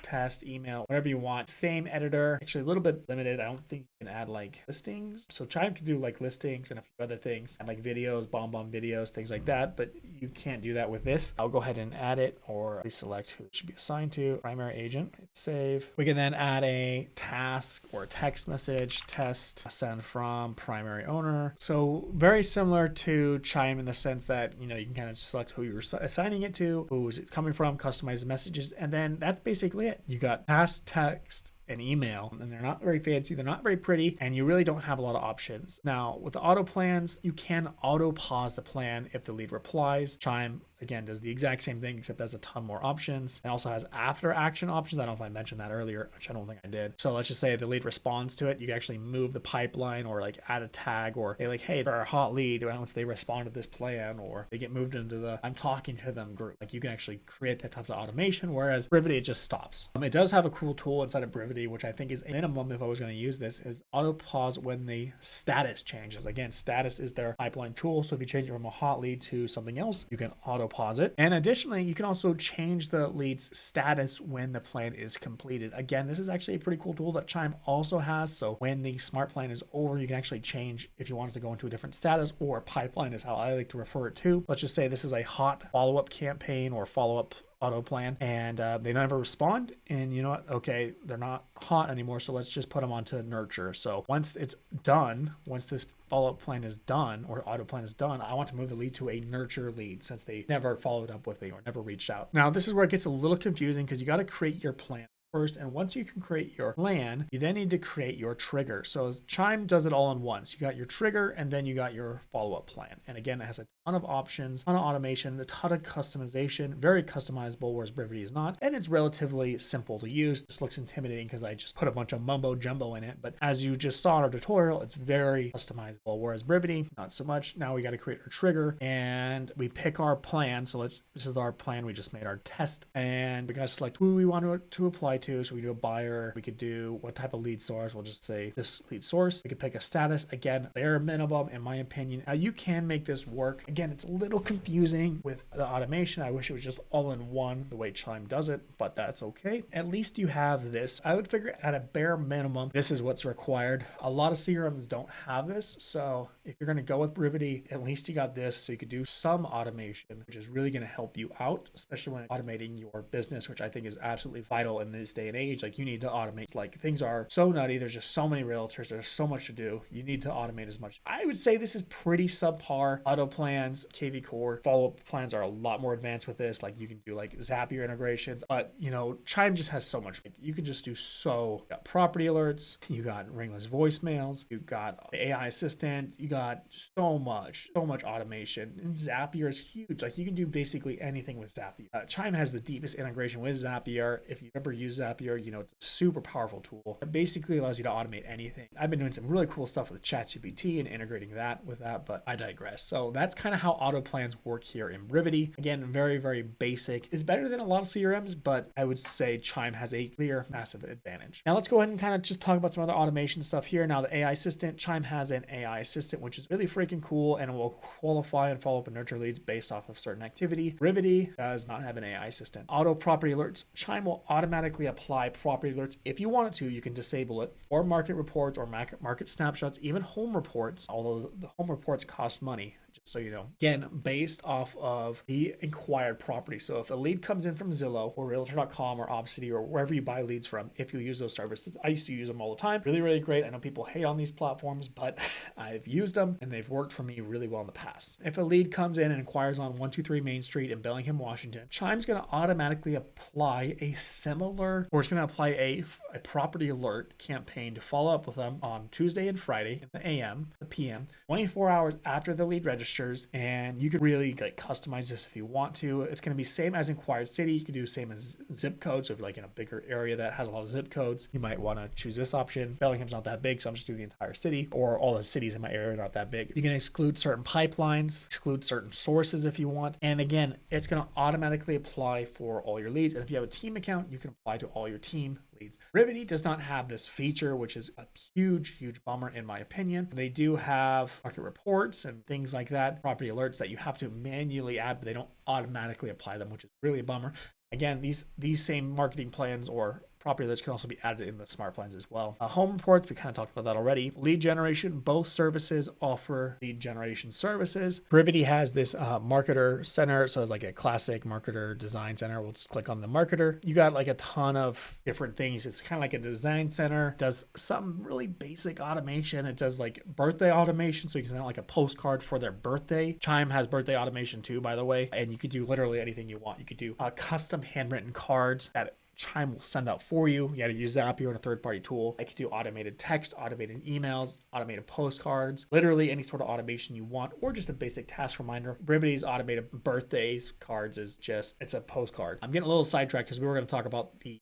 test email, whatever you want. Same editor, actually a little bit limited. I don't think you can add like listings. So Chime can do like listings and a few other things, and like videos, bomb videos, things like that, but you can't do that with this. I'll go ahead and add it, or please select who it should be assigned to. Primary agent, hit save. We can then add a task or a text message, test send from primary owner. So very similar to Chime in the sense that, you know, you can kind of select who you're assigning it to, who's it coming from, customize the messages, and then that's basically it. You got task, text, and email, and they're not very fancy, they're not very pretty, and you really don't have a lot of options. Now, with the auto plans, you can auto pause the plan if the lead replies. Chime, again, does the exact same thing, except has a ton more options. It also has after action options. I don't know if I mentioned that earlier, which I don't think I did. So let's just say the lead responds to it. You can actually move the pipeline or like add a tag, or they like, hey, they're a hot lead. Once they respond to this plan, or they get moved into the I'm talking to them group. Like you can actually create that type of automation, whereas Brivity, it just stops. It does have a cool tool inside of Brivity, which I think is a minimum if I was going to use this, is auto pause when the status changes. Again, status is their pipeline tool. So if you change it from a hot lead to something else, you can auto pause it. And additionally, you can also change the lead's status when the plan is completed. Again, this is actually a pretty cool tool that Chime also has. So when the smart plan is over, you can actually change if you want it to go into a different status, or pipeline is how I like to refer it to. Let's just say this is a hot follow-up campaign or follow-up auto plan, and they never respond, and you know what, okay, they're not hot anymore, so let's just put them onto nurture. So once it's done, once this follow-up plan is done or auto plan is done, I want to move the lead to a nurture lead since they never followed up with me or never reached out. Now this is where it gets a little confusing, because you got to create your plan first, and once you can create your plan, you then need to create your trigger. So Chime does it all in once. You got your trigger, and then you got your follow-up plan. And again, it has a ton of options, ton of automation, a ton of customization, very customizable, whereas Brivity is not. And it's relatively simple to use. This looks intimidating because I just put a bunch of mumbo jumbo in it, but as you just saw in our tutorial, it's very customizable, whereas Brivity, not so much. Now we got to create our trigger, and we pick our plan. So this is our plan. We just made our test, and we got to select who we want to apply to. So we do a buyer, we could do what type of lead source. We'll just say this lead source. We could pick a status, again, bare minimum in my opinion. Now you can make this work. Again, it's a little confusing with the automation. I wish it was just all in one the way Chime does it, but that's okay. At least you have this. I would figure at a bare minimum, this is what's required. A lot of CRMs don't have this. So if you're going to go with Brivity, at least you got this. So you could do some automation, which is really going to help you out, especially when automating your business, which I think is absolutely vital in this day and age. Like you need to automate. Like things are so nutty. There's just so many realtors. There's so much to do. You need to automate as much. I would say this is pretty subpar. Auto plans, KV Core, follow-up plans are a lot more advanced with this. Like you can do like Zapier integrations, but you know, Chime just has so much. You can just do so. You got property alerts, you got ringless voicemails, you got the AI assistant, you got so much automation. And Zapier is huge. Like you can do basically anything with Zapier. Chime has the deepest integration with Zapier. If you've ever used Zapier, you know, it's a super powerful tool. It basically allows you to automate anything. I've been doing some really cool stuff with ChatGPT and integrating that with that, but I digress. So that's kind of how auto plans work here in Brivity. Again, very, very basic. It's better than a lot of CRMs, but I would say Chime has a clear, massive advantage. Now let's go ahead and kind of just talk about some other automation stuff here. Now the AI assistant, Chime has an AI assistant, which is really freaking cool, and it will qualify and follow up and nurture leads based off of certain activity. Brivity does not have an AI assistant. Auto property alerts, Chime will automatically apply property alerts. If you want it to, you can disable it, or market reports or market snapshots, even home reports, although the home reports cost money. So, again, based off of the inquired property. So if a lead comes in from Zillow or Realtor.com or Opcity or wherever you buy leads from, if you use those services, I used to use them all the time. Really, really great. I know people hate on these platforms, but I've used them and they've worked for me really well in the past. If a lead comes in and inquires on 123 Main Street in Bellingham, Washington, Chime's going to automatically apply a similar, or it's going to apply a property alert campaign to follow up with them on Tuesday and Friday in the AM, the PM, 24 hours after the lead registers. And you could really customize this if you want to. It's going to be same as inquired city. You could do same as zip codes. So if you're in a bigger area that has a lot of zip codes, you might want to choose this option. Bellingham's not that big, so I'm just doing the entire city, or all the cities in my area are not that big. You can exclude certain pipelines, exclude certain sources if you want. And again, it's going to automatically apply for all your leads. And if you have a team account, you can apply to all your team leads. Brivity does not have this feature, which is a huge bummer in my opinion. They do have market reports and things like that, property alerts that you have to manually add, but they don't automatically apply them, which is really a bummer. Again, these same marketing plans or property alerts can also be added in the smart plans as well. Home reports, we kind of talked about that already. Lead generation, both services offer lead generation services. Brivity has this marketer center, so it's like a classic marketer design center. We'll just click on the marketer. You got a ton of different things. It's kind of like a design center. It does some really basic automation. It does birthday automation, so you can send out a postcard for their birthday. Chime has birthday automation too, by the way, and you could do literally anything you want. You could do custom handwritten cards that Chime will send out for you. You got to use Zapier and a third-party tool. I can do automated text, automated emails, automated postcards, literally any sort of automation you want, or just a basic task reminder. Brivity's automated birthdays cards is it's a postcard. I'm getting a little sidetracked because we were going to talk about the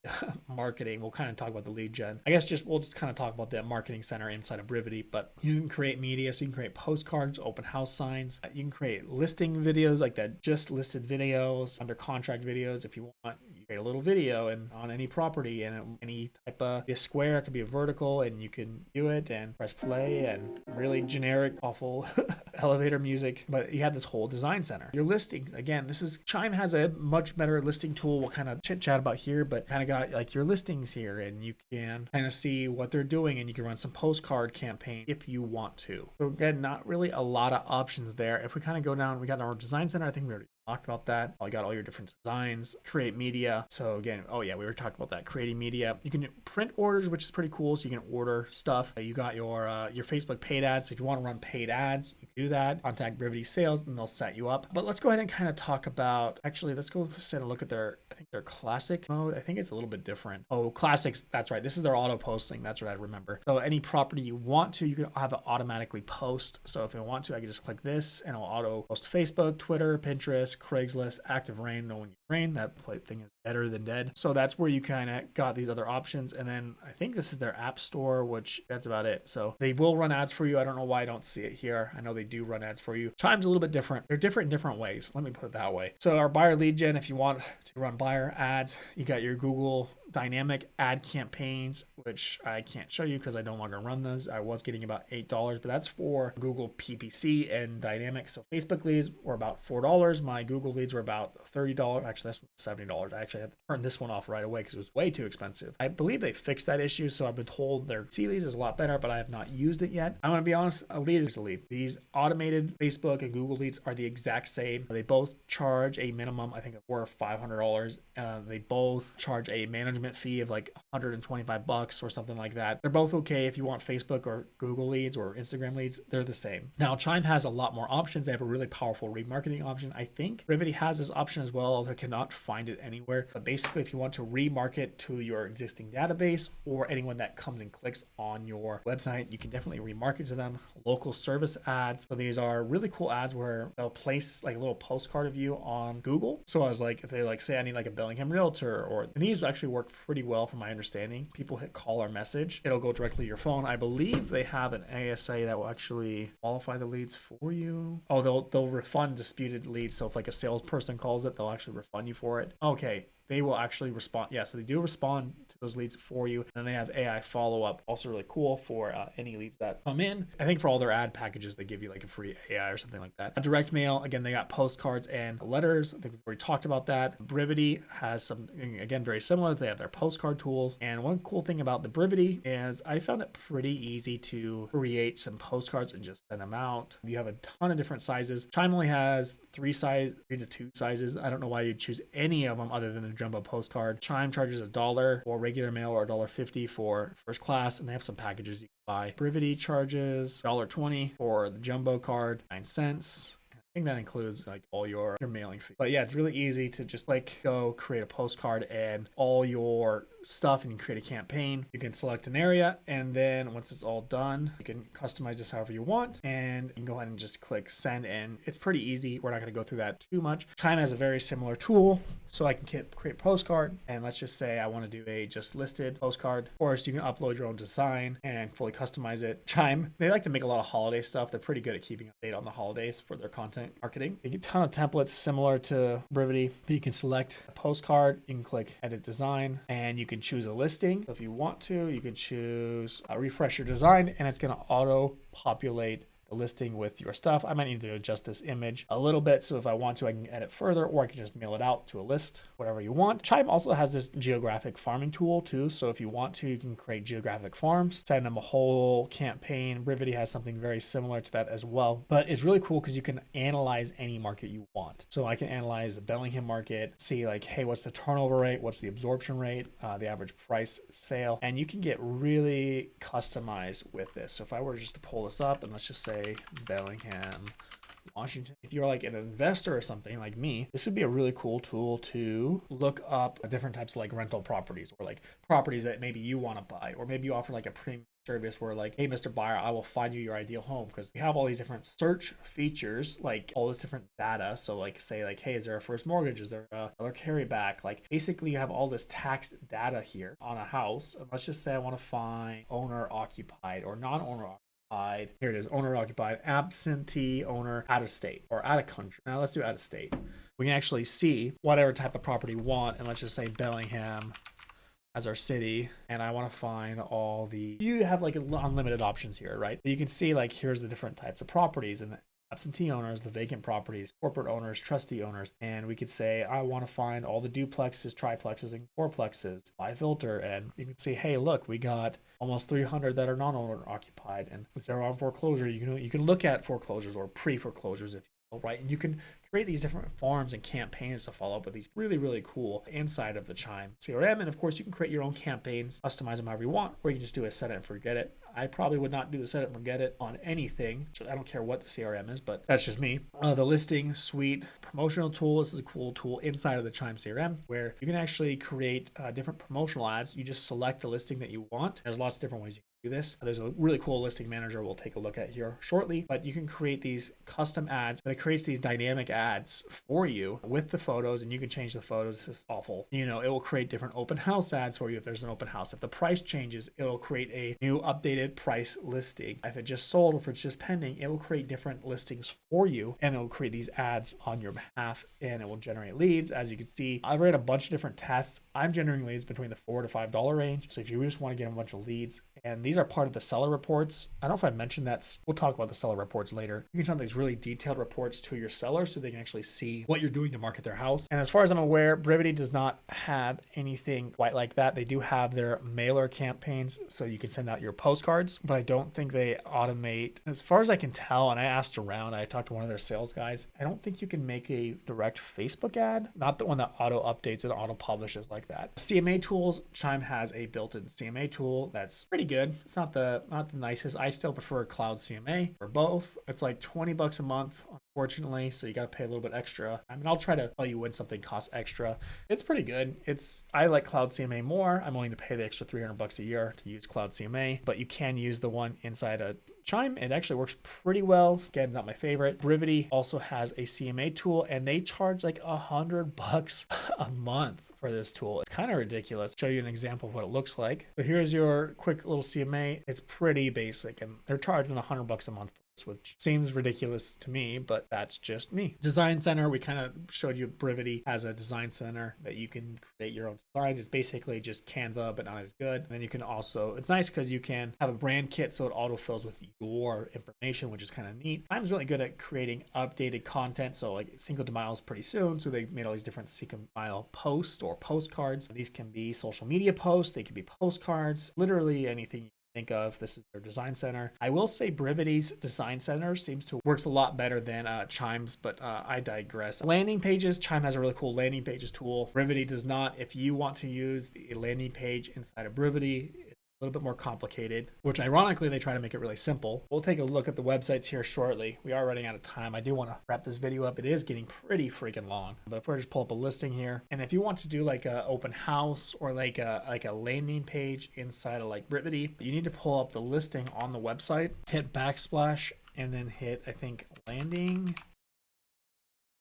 marketing. We'll kind of talk about the lead gen. I guess we'll just kind of talk about the marketing center inside of Brivity, but you can create media. So you can create postcards, open house signs. You can create listing videos like that, just listed videos, under contract videos. If you want, you create a little video and on any property and any type of a square, it could be a vertical, and you can do it and press play and really generic, awful elevator music. But you have this whole design center. Your listings, again, Chime has a much better listing tool. We'll kind of chit chat about here, but kind of got your listings here, and you can kind of see what they're doing, and you can run some postcard campaign if you want to. So again, not really a lot of options there. If we kind of go down, we got our design center. I think we already talked about that. I got all your different designs, create media. So again, we were talking about that, creating media. You can do print orders, which is pretty cool. So you can order stuff. You got your Facebook paid ads. So if you want to run paid ads, you can do that. Contact Brivity Sales and they'll set you up. But let's go ahead and kind of talk about, let's go set a look at their classic mode. I think it's a little bit different. Oh, classics. That's right. This is their auto posting. That's what I remember. So any property you want to, you can have it automatically post. So if I want to, I can just click this and it'll auto post to Facebook, Twitter, Pinterest, Craigslist, Active Rain, Know When You Rain. That thing is better than dead. So that's where you kind of got these other options. And then I think this is their app store, which that's about it. So they will run ads for you. I don't know why I don't see it here. I know they do run ads for you. Chime's a little bit different. They're different in different ways. Let me put it that way. So our buyer lead gen, if you want to run buyer ads, you got your Google dynamic ad campaigns, which I can't show you because I no longer run those. I was getting about $8, but that's for Google PPC and dynamic. So Facebook leads were about $4. My Google leads were about $30. Actually, that's $70. I actually had to turn this one off right away because it was way too expensive. I believe they fixed that issue, so I've been told their C leads is a lot better, but I have not used it yet. I'm going to be honest, a lead is a lead. These automated Facebook and Google leads are the exact same. They both charge a minimum, I think, of $500. They both charge a management fee of $125 or something like that. They're both okay if you want Facebook or Google leads or Instagram leads. They're the same. Now, Chime has a lot more options. They have a really powerful remarketing option. I think Brivity has this option as well. I cannot find it anywhere. But basically, if you want to remarket to your existing database or anyone that comes and clicks on your website, you can definitely remarket to them. Local service ads. So these are really cool ads where they'll place a little postcard of you on Google. So I was if they say I need a Bellingham realtor, and these actually work pretty well from my understanding. People hit call or message. It'll go directly to your phone. I believe they have an ASA that will actually qualify the leads for you. Oh, they'll refund disputed leads. So if a salesperson calls it, they'll actually refund you for it. Okay. They will actually respond. Yeah, so they do respond to those leads for you. And then they have AI follow-up, also really cool for any leads that come in. I think for all their ad packages, they give you like a free AI or something like that. A direct mail, again, they got postcards and letters. I think we've already talked about that. Brivity has some, again, very similar. They have their postcard tools. And one cool thing about the Brivity is I found it pretty easy to create some postcards and just send them out. You have a ton of different sizes. Chime only has 3 to 2 sizes. I don't know why you'd choose any of them other than a jumbo postcard. Chime charges $1 for regular mail or $1.50 for first class, and they have some packages you can buy. Brivity charges $1.20 for the jumbo card, 9 cents. I think that includes like all your mailing fee. But yeah, it's really easy to just like go create a postcard and all your stuff, and you can create a campaign. You can select an area, and then once it's all done, you can customize this however you want, and you can go ahead and just click send, and it's pretty easy. We're not going to go through that too much. Chime has a very similar tool, so I can create postcard, and let's just say I want to do a just listed postcard. Of course, you can upload your own design and fully customize it. Chime, they like to make a lot of holiday stuff. They're pretty good at keeping update on the holidays for their content marketing. You get a ton of templates similar to Brivity. You can select a postcard, you can click edit design, and you can choose a listing. So if you want to, you can choose refresh your design, and it's going to auto populate the listing with your stuff. I might need to adjust this image a little bit, so if I want to, I can edit further, or I can just mail it out to a list, whatever you want. Chime also has this geographic farming tool too, so if you want to, you can create geographic farms, send them a whole campaign. Brivity has something very similar to that as well, but it's really cool because you can analyze any market you want. So I can analyze the Bellingham market, see like, hey, what's the turnover rate, what's the absorption rate, the average price sale, and you can get really customized with this. So if I were just to pull this up, and let's just say Bellingham, Washington. If you're like an investor or something like me, this would be a really cool tool to look up different types of like rental properties, or like properties that maybe you want to buy, or maybe you offer like a premium service where like, hey, Mr. Buyer, I will find you your ideal home, because we have all these different search features, like all this different data. So like say like, hey, is there a first mortgage? Is there another carryback? Like basically you have all this tax data here on a house. And let's just say I want to find owner occupied or non-owner occupied. Here it is, owner occupied, absentee owner, out of state or out of country. Now let's do out of state. We can actually see whatever type of property we want, and let's just say Bellingham as our city, and I want to find all the, you have like unlimited options here, right? You can see like, here's the different types of properties, and the absentee owners, the vacant properties, corporate owners, trustee owners. And we could say, I want to find all the duplexes, triplexes, and fourplexes by filter. And you can see, hey, look, we got almost 300 that are non-owner occupied, and 0 on foreclosure. You can look at foreclosures or pre-foreclosures if you will, right? And you can create these different forms and campaigns to follow up with these really, really cool inside of the Chime CRM. And of course, you can create your own campaigns, customize them however you want, or you can just do a set it and forget it. I probably would not do the set it and forget it on anything. So I don't care what the CRM is, but that's just me. The listing suite promotional tool. This is a cool tool inside of the Chime CRM where you can actually create different promotional ads. You just select the listing that you want. There's lots of different ways you can do this. There's a really cool listing manager we'll take a look at here shortly, but you can create these custom ads, but it creates these dynamic ads for you with the photos, and you can change the photos. This is awful. You know, it will create different open house ads for you if there's an open house. If the price changes, it'll create a new updated price listing. If it just sold, or if it's just pending, it will create different listings for you, and it will create these ads on your behalf, and it will generate leads. As you can see, I've read a bunch of different tests. I'm generating leads between the $4 to $5 range. So if you just want to get a bunch of leads, and these are part of the seller reports. I don't know if I mentioned that. We'll talk about the seller reports later. You can send these really detailed reports to your seller so they can actually see what you're doing to market their house. And as far as I'm aware, Brivity does not have anything quite like that. They do have their mailer campaigns, so you can send out your postcards, but I don't think they automate. As far as I can tell, and I asked around, I talked to one of their sales guys, I don't think you can make a direct Facebook ad, not the one that auto updates and auto publishes like that. CMA tools, Chime has a built-in CMA tool that's pretty good. It's not the nicest. I still prefer Cloud CMA for both. It's like $20 a month, unfortunately, so you got to pay a little bit extra. I mean, I'll try to tell you when something costs extra. It's pretty good. I like Cloud CMA more. I'm willing to pay the extra $300 a year to use Cloud CMA, but you can use the one inside a Chime. It actually works pretty well. Again, not my favorite. Brivity also has a CMA tool, and they charge like $100 a month for this tool. It's kind of ridiculous. I'll show you an example of what it looks like. So here's your quick little CMA. It's pretty basic, and they're charging $100 a month which seems ridiculous to me, but that's just me. Design Center, we kind of showed you Brivity has a design center that you can create your own designs. It's basically just Canva, but not as good. And then you can also, it's nice because you can have a brand kit so it autofills with your information, which is kind of neat. Chime's really good at creating updated content. So like Cinco de Mayo is pretty soon. So they made all these different Cinco de Mayo posts or postcards. These can be social media posts. They can be postcards, literally anything think of. This is their design center. I will say Brivity's design center seems to works a lot better than Chime's, but I digress. Landing pages, Chime has a really cool landing pages tool. Brivity does not. If you want to use the landing page inside of Brivity, a little bit more complicated, which ironically they try to make it really simple. We'll take a look at the websites here shortly. We are running out of time. I do want to wrap this video up. It is getting pretty freaking long, but if we just pull up a listing here, and if you want to do like a open house or like a landing page inside of like Brivity, you need to pull up the listing on the website, hit backsplash, and then hit, I think, landing.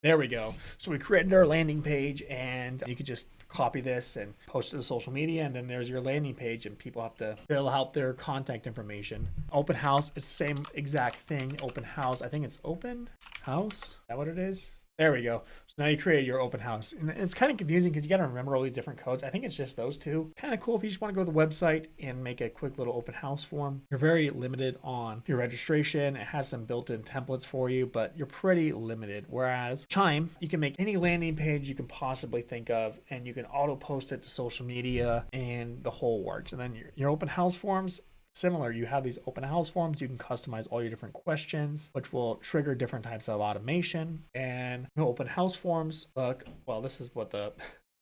There we go. So we created our landing page, and you could just copy this and post it to social media, and then there's your landing page, and people have to fill out their contact information. Open house, it's the same exact thing. Open house, I think it's open house. Is that what it is? There we go. So now you create your open house. And it's kind of confusing because you got to remember all these different codes. I think it's just those two. Kind of cool if you just want to go to the website and make a quick little open house form. You're very limited on your registration. It has some built-in templates for you, but you're pretty limited. Whereas Chime, you can make any landing page you can possibly think of, and you can auto post it to social media, and the whole works. And then your open house forms, similar, you have these open house forms. You can customize all your different questions, which will trigger different types of automation. And the open house forms look, well, this is what the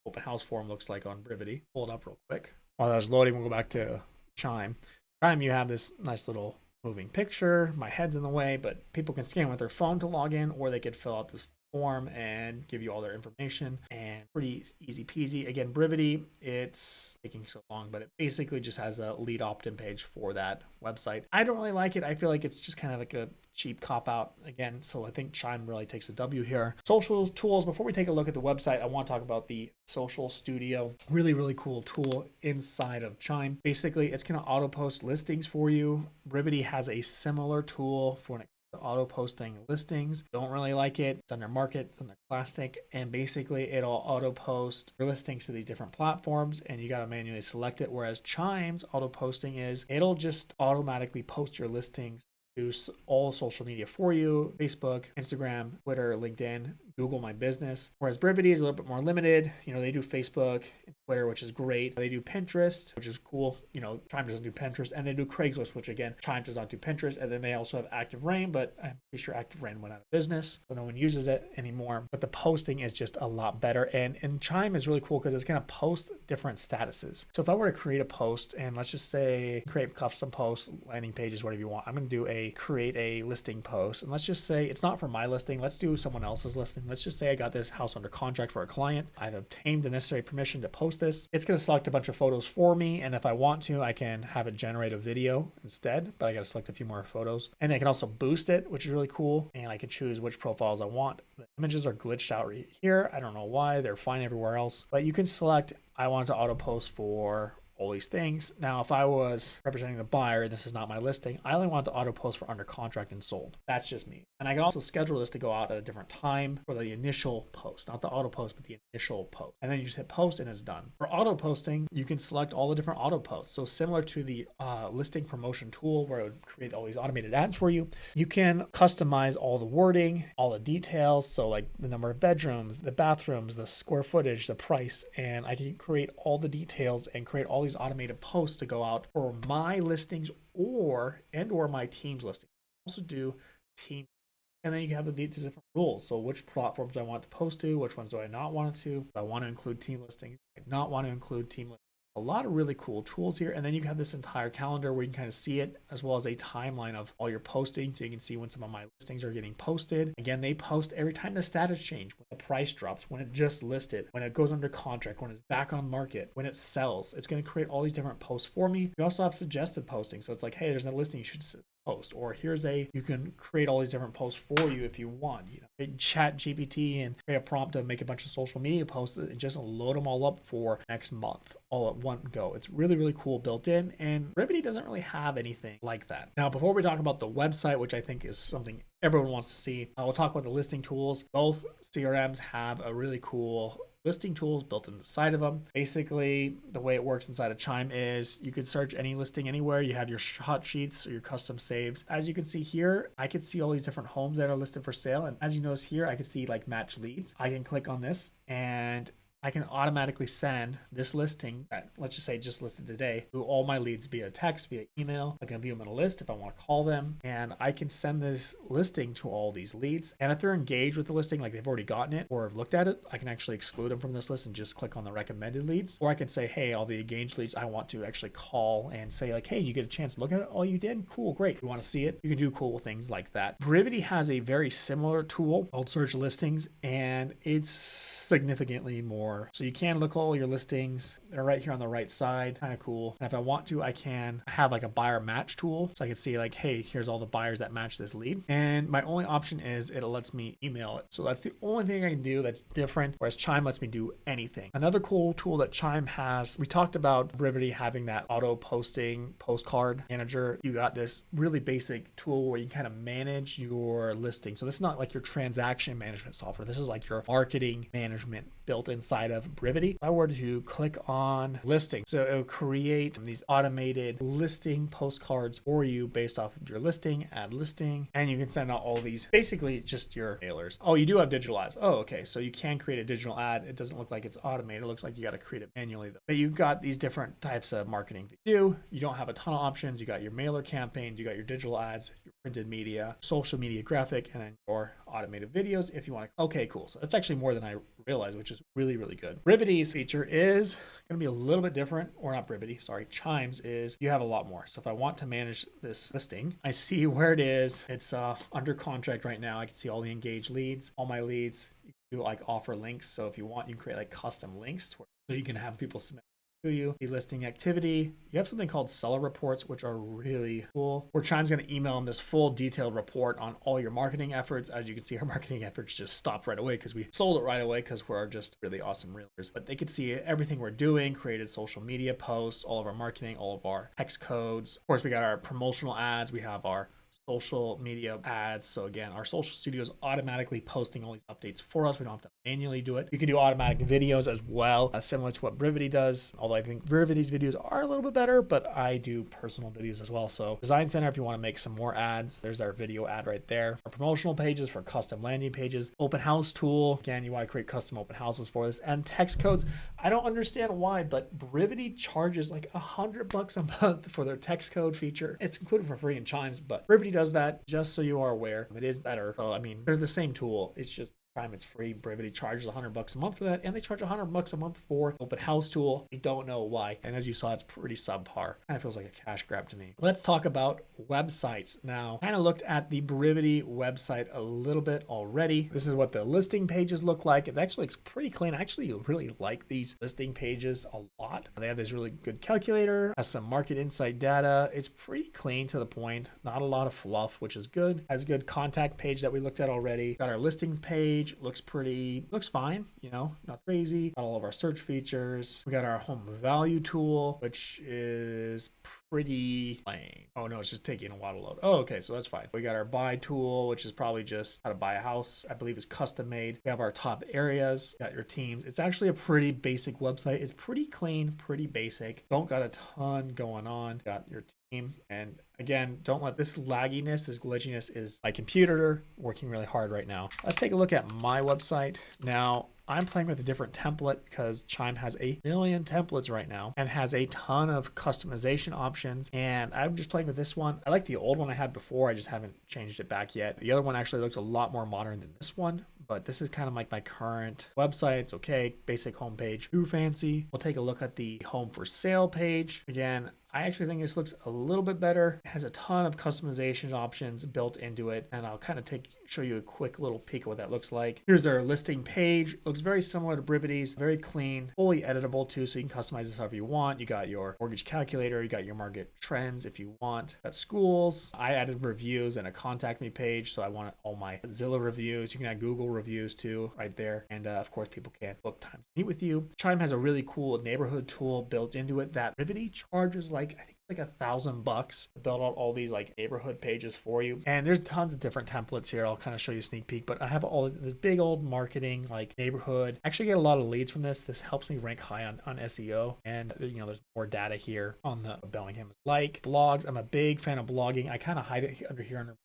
open house form looks like on Brivity. Pull it up real quick. While that's loading, we'll go back to Chime. Chime, you have this nice little moving picture. My head's in the way, but people can scan with their phone to log in, or they could fill out this form and give you all their information, and pretty easy peasy. Again, Brivity, it's taking so long, but it basically just has a lead opt-in page for that website. I don't really like it. I feel like it's just kind of like a cheap cop out again. So I think Chime really takes a W here. Social tools, before we take a look at the website, I want to talk about the Social Studio. Really, really cool tool inside of Chime. Basically, it's going to auto post listings for you. Brivity has a similar tool for an auto posting listings. Don't really like it. It's under market, it's under classic, and basically it'll auto post your listings to these different platforms, and you got to manually select it. Whereas Chime's auto posting is it'll just automatically post your listings to all social media for you: Facebook, Instagram, Twitter, LinkedIn, Google My Business. Whereas Brivity is a little bit more limited. You know, they do Facebook and Twitter, which is great. They do Pinterest, which is cool. You know, Chime doesn't do Pinterest, and they do Craigslist, which again, Chime does not do Pinterest. And then they also have Active Rain, but I'm pretty sure Active Rain went out of business, so no one uses it anymore. But the posting is just a lot better. And Chime is really cool because it's going to post different statuses. So if I were to create a post, and let's just say create custom posts, landing pages, whatever you want, I'm going to do create a listing post. And let's just say it's not for my listing. Let's do someone else's listing. Let's just say I got this house under contract for a client. I've obtained the necessary permission to post this. It's going to select a bunch of photos for me, and if I want to, I can have it generate a video instead, but I got to select a few more photos. And I can also boost it, which is really cool, and I can choose which profiles I want. The images are glitched out right here. I don't know why. They're fine everywhere else, but you can select I want to auto post for all these things. Now, if I was representing the buyer and this is not my listing, I only want to auto post for under contract and sold. That's just me. And I can also schedule this to go out at a different time for the initial post, not the auto post, but the initial post. And then you just hit post and it's done. For auto posting, you can select all the different auto posts. So similar to the listing promotion tool where it would create all these automated ads for you, you can customize all the wording, all the details. So like the number of bedrooms, the bathrooms, the square footage, the price, and I can create all the details and create all these automated posts to go out for my listings or my team's listing. Also do team, and then you have these different rules. So which platforms I want to post to, which ones do I not want to? Do I want to include team listings? I not want to include team listings. A lot of really cool tools here. And then you have this entire calendar where you can kind of see it, as well as a timeline of all your postings. So you can see when some of my listings are getting posted. Again, they post every time the status change, when the price drops, when it just listed, when it goes under contract, when it's back on market, when it sells. It's going to create all these different posts for me. You also have suggested posting. So it's like, hey, there's no listing you should post, or you can create all these different posts for you if you want. Chat GPT and create a prompt to make a bunch of social media posts and just load them all up for next month all at one go. It's really, really cool built in, and Brivity doesn't really have anything like that. Now, before we talk about the website, which I think is something everyone wants to see, we'll talk about the listing tools. Both CRMs have a really cool listing tools built inside of them. Basically, the way it works inside of Chime is you could search any listing anywhere. You have your hot sheets or your custom saves. As you can see here, I could see all these different homes that are listed for sale. And as you notice here, I can see like match leads. I can click on this and I can automatically send this listing that, let's just say, just listed today, to all my leads via text, via email. I can view them in a list if I want to call them, and I can send this listing to all these leads. And if they're engaged with the listing, like they've already gotten it or have looked at it, I can actually exclude them from this list and just click on the recommended leads. Or I can say, hey, all the engaged leads, I want to actually call and say like, hey, you get a chance to look at it? Oh, you did? Cool, great. You want to see it? You can do cool things like that. Brivity has a very similar tool called Search Listings, and it's significantly more. So you can look all your listings. They're right here on the right side. Kind of cool. And if I want to, I can have like a buyer match tool. So I can see like, hey, here's all the buyers that match this lead. And my only option is it lets me email it. So that's the only thing I can do that's different, whereas Chime lets me do anything. Another cool tool that Chime has, we talked about Brivity having that auto posting postcard manager. You got this really basic tool where you kind of manage your listing. So this is not like your transaction management software. This is like your marketing management built inside of Brivity. If I were to click on listing, so it'll create these automated listing postcards for you based off of your listing, add listing, and you can send out all these, basically just your mailers. Oh, you do have digital ads. Oh, okay. So you can create a digital ad. It doesn't look like it's automated. It looks like you got to create it manually though. But you've got these different types of marketing to do. You don't have a ton of options. You got your mailer campaign, you got your digital ads, your printed media, social media graphic, and then your automated videos if you want to. Okay, cool. So that's actually more than I realized, which is really, really good. Brivity's feature is going to be a little bit different, or not Brivity, sorry, Chime's is you have a lot more. So if I want to manage this listing, I see where it is. It's under contract right now. I can see all the engaged leads, all my leads. You can do like offer links. So if you want, you can create like custom links so you can have people submit to you. The listing activity, you have something called seller reports, which are really cool, where Chime's going to email them this full detailed report on all your marketing efforts. As you can see, our marketing efforts just stopped right away because we sold it right away because we're just really awesome realtors. But they could see everything we're doing, created social media posts, all of our marketing, all of our text codes. Of course, we got our promotional ads. We have our social media ads. So again, our social studio is automatically posting all these updates for us. We don't have to manually do it. You can do automatic videos as well, similar to what Brivity does. Although I think Brivity's videos are a little bit better, but I do personal videos as well. So Design Center, if you want to make some more ads, there's our video ad right there. Our promotional pages for custom landing pages, open house tool. Again, you want to create custom open houses for this, and text codes. I don't understand why, but Brivity charges like $100 a month for their text code feature. It's included for free in Chimes, but Brivity does that, just so you are aware. It is better. So I mean, they're the same tool. It's just Chime, it's free. Brivity charges $100 a month for that, and they charge $100 a month for open house tool. I don't know why. And as you saw, it's pretty subpar. Kind of feels like a cash grab to me. Let's talk about websites now. Kind of looked at the Brivity website a little bit already. This is what the listing pages look like. It actually looks pretty clean. I actually really like these listing pages a lot. They have this really good calculator, has some market insight data. It's pretty clean to the point. Not a lot of fluff, which is good. Has a good contact page that we looked at already. Got our listings page. Looks fine, not crazy. Got all of our search features. We got our home value tool, which is pretty plain. Oh no, it's just taking a while to load. Oh, okay, so that's fine. We got our buy tool, which is probably just how to buy a house. I believe is custom made. We have our top areas, got your teams. It's actually a pretty basic website. It's pretty clean, pretty basic. Don't got a ton going on. Got your team, and again, don't let this lagginess, this glitchiness is my computer working really hard right now. Let's take a look at my website. Now, I'm playing with a different template because Chime has a million templates right now and has a ton of customization options. And I'm just playing with this one. I like the old one I had before. I just haven't changed it back yet. The other one actually looks a lot more modern than this one, but this is kind of like my current website. It's okay. Basic homepage, too fancy. We'll take a look at the home for sale page. Again, I actually think this looks a little bit better. It has a ton of customization options built into it, and I'll kind of show you a quick little peek of what that looks like. Here's their listing page. It looks very similar to Brivity's, very clean, fully editable too, so you can customize this however you want. You got your mortgage calculator, you got your market trends if you want. Got schools. I added reviews and a contact me page, so I want all my Zillow reviews. You can add Google reviews too right there. And of course, people can book time to meet with you. Chime has a really cool neighborhood tool built into it that Brivity charges like, I think, like $1,000 to build out all these like neighborhood pages for you. And there's tons of different templates here. I'll kind of show you a sneak peek, but I have all this big old marketing like neighborhood. I actually get a lot of leads from this. This helps me rank high on SEO. And there's more data here on the Bellingham like blogs. I'm a big fan of blogging. I kind of hide it under here under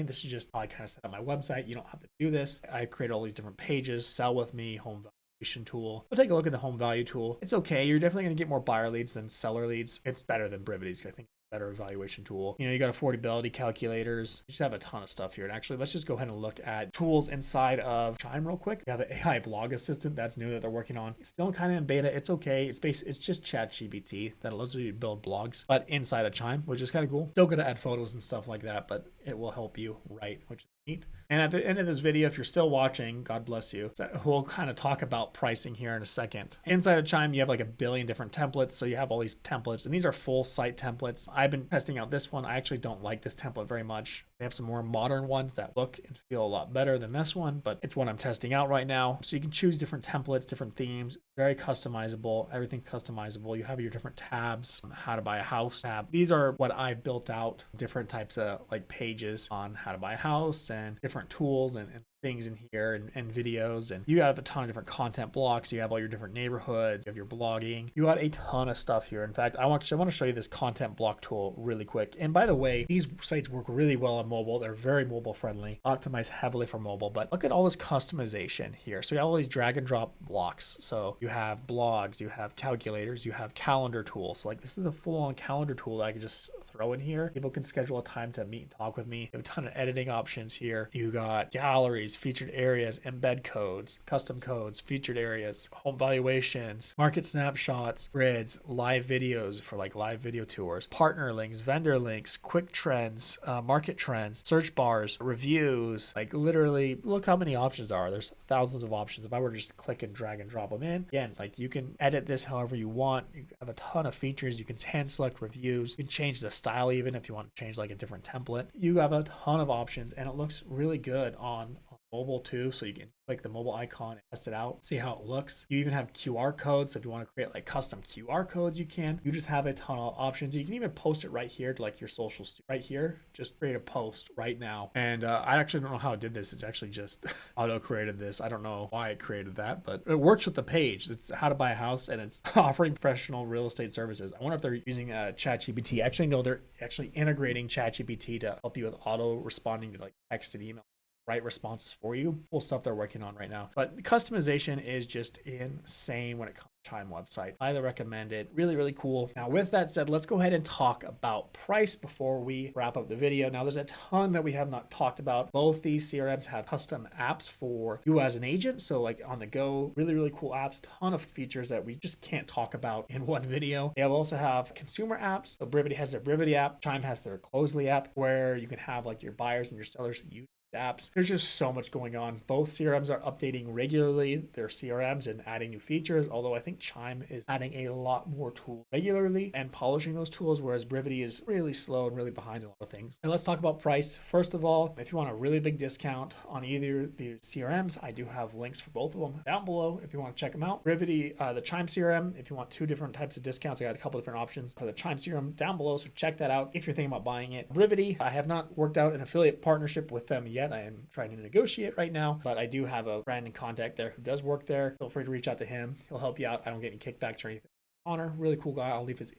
this is just how I kind of set up my website. You don't have to do this. I create all these different pages, sell with me, home valuation tool. We'll take a look at the home value tool. It's okay. You're definitely going to get more buyer leads than seller leads. It's better than Brivity's. I think better evaluation tool. You got affordability calculators. You just have a ton of stuff here. And actually, let's just go ahead and look at tools inside of Chime real quick. You have an AI blog assistant that's new that they're working on. It's still kind of in beta. It's okay. It's just ChatGPT that allows you to build blogs, but inside of Chime, which is kind of cool. Still going to add photos and stuff like that, but it will help you write, which is neat. And at the end of this video, if you're still watching, God bless you, we'll kind of talk about pricing here in a second. Inside of Chime, you have like a billion different templates. So you have all these templates, and these are full site templates. I've been testing out this one. I actually don't like this template very much. They have some more modern ones that look and feel a lot better than this one, but it's what I'm testing out right now. So you can choose different templates, different themes, very customizable, everything customizable. You have your different tabs, how to buy a house tab. These are what I've built out, different types of like pages on how to buy a house and different tools and things in here and videos. And you have a ton of different content blocks. You have all your different neighborhoods, you have your blogging. You got a ton of stuff here. In fact, I want to show you this content block tool really quick. And by the way, these sites work really well on mobile. They're very mobile friendly, optimized heavily for mobile, but look at all this customization here. So you have all these drag and drop blocks. So you have blogs, you have calculators, you have calendar tools. So like this is a full on calendar tool that I can just throw in here. People can schedule a time to meet and talk with me. You have a ton of editing options here. You got galleries, featured areas, embed codes, custom codes, featured areas, home valuations, market snapshots, grids, live videos for like live video tours, partner links, vendor links, quick trends, market trends, search bars, reviews. Like literally, look how many options are. There's thousands of options. If I were to just click and drag and drop them in, again, like you can edit this however you want. You have a ton of features. You can hand select reviews. You can change the style even if you want to change like a different template. You have a ton of options, and it looks really good on mobile too, so you can click the mobile icon and test it out, see how it looks. You even have QR codes, so if you want to create like custom QR codes, you can. You just have a ton of options. You can even post it right here to like your socials right here. Just create a post right now. And I actually don't know how it did this. It actually just auto created this. I don't know why it created that, but it works with the page. It's how to buy a house, and it's offering professional real estate services. I wonder if they're using ChatGPT. Actually, no, they're actually integrating ChatGPT to help you with auto responding to like text and email. Right responses for you. Cool stuff they're working on right now. But customization is just insane when it comes to Chime website. Highly recommend it. Really, really cool. Now, with that said, let's go ahead and talk about price before we wrap up the video. Now, there's a ton that we have not talked about. Both these CRMs have custom apps for you as an agent. So like on the go, really, really cool apps, ton of features that we just can't talk about in one video. They also have consumer apps. So Brivity has their Brivity app. Chime has their Closely app, where you can have like your buyers and your sellers use apps. There's just so much going on. Both CRMs are updating regularly their CRMs and adding new features, although I think Chime is adding a lot more tools regularly and polishing those tools, whereas Brivity is really slow and really behind in a lot of things. And let's talk about price. First of all, if you want a really big discount on either the CRMs, I do have links for both of them down below if you want to check them out. Brivity, the Chime CRM, if you want two different types of discounts, I got a couple different options for the Chime CRM down below, so check that out if you're thinking about buying it. Brivity, I have not worked out an affiliate partnership with them yet. I am trying to negotiate right now, but I do have a friend in contact there who does work there. Feel free to reach out to him. He'll help you out. I don't get any kickbacks or anything. Connor, really cool guy. I'll leave his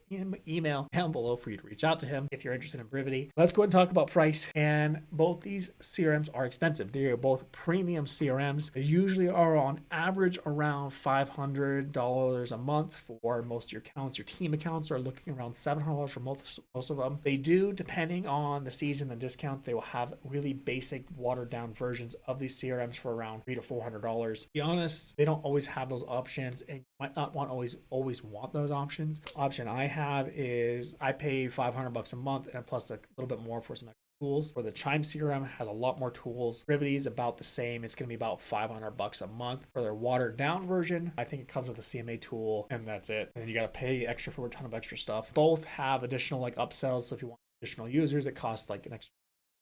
email down below for you to reach out to him if you're interested in Brivity. Let's go ahead and talk about price. And both these CRMs are expensive. They are both premium CRMs. They usually are on average around $500 a month for most of your accounts. Your team accounts are looking around $700 for most of them. They do, depending on the season and discount, they will have really basic watered down versions of these CRMs for around $300 to $400. To be honest, they don't always have those options, and you might not want always want those options. Option I have is I pay $500 a month and plus a little bit more for some tools, where the Chime CRM has a lot more tools. Brivity is about the same. It's going to be about $500 a month for their watered down version. I think it comes with a CMA tool, and that's it. And then you got to pay extra for a ton of extra stuff. Both have additional like upsells. So if you want additional users, it costs like an extra,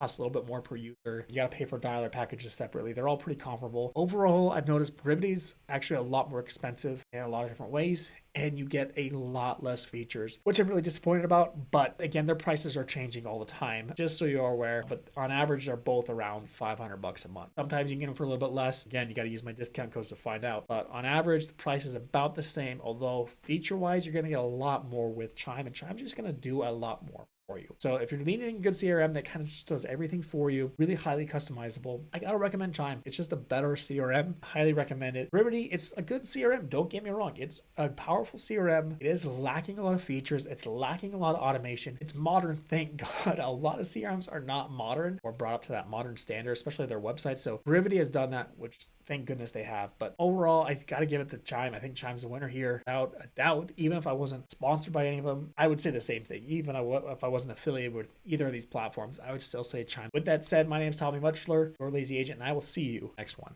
costs a little bit more per user. You got to pay for dialer packages separately. They're all pretty comparable. Overall, I've noticed Brivity's actually a lot more expensive in a lot of different ways, and you get a lot less features, which I'm really disappointed about. But again, their prices are changing all the time, just so you're aware. But on average, they're both around $500 a month. Sometimes you can get them for a little bit less. Again, you got to use my discount codes to find out. But on average, the price is about the same, although feature-wise, you're going to get a lot more with Chime, and Chime's just going to do a lot more for you. So if you're needing a good CRM that kind of just does everything for you, really highly customizable, I gotta recommend Chime. It's just a better CRM. Highly recommend it. Brivity, it's a good CRM. Don't get me wrong. It's a powerful CRM. It is lacking a lot of features. It's lacking a lot of automation. It's modern. Thank God. A lot of CRMs are not modern or brought up to that modern standard, especially their websites. So Brivity has done that, which thank goodness they have. But overall, I got to give it to Chime. I think Chime's a winner here, without a doubt. Even if I wasn't sponsored by any of them, I would say the same thing. Even if I wasn't affiliated with either of these platforms, I would still say Chime. With that said, my name is Tommy Mutchler, your lazy agent, and I will see you next one.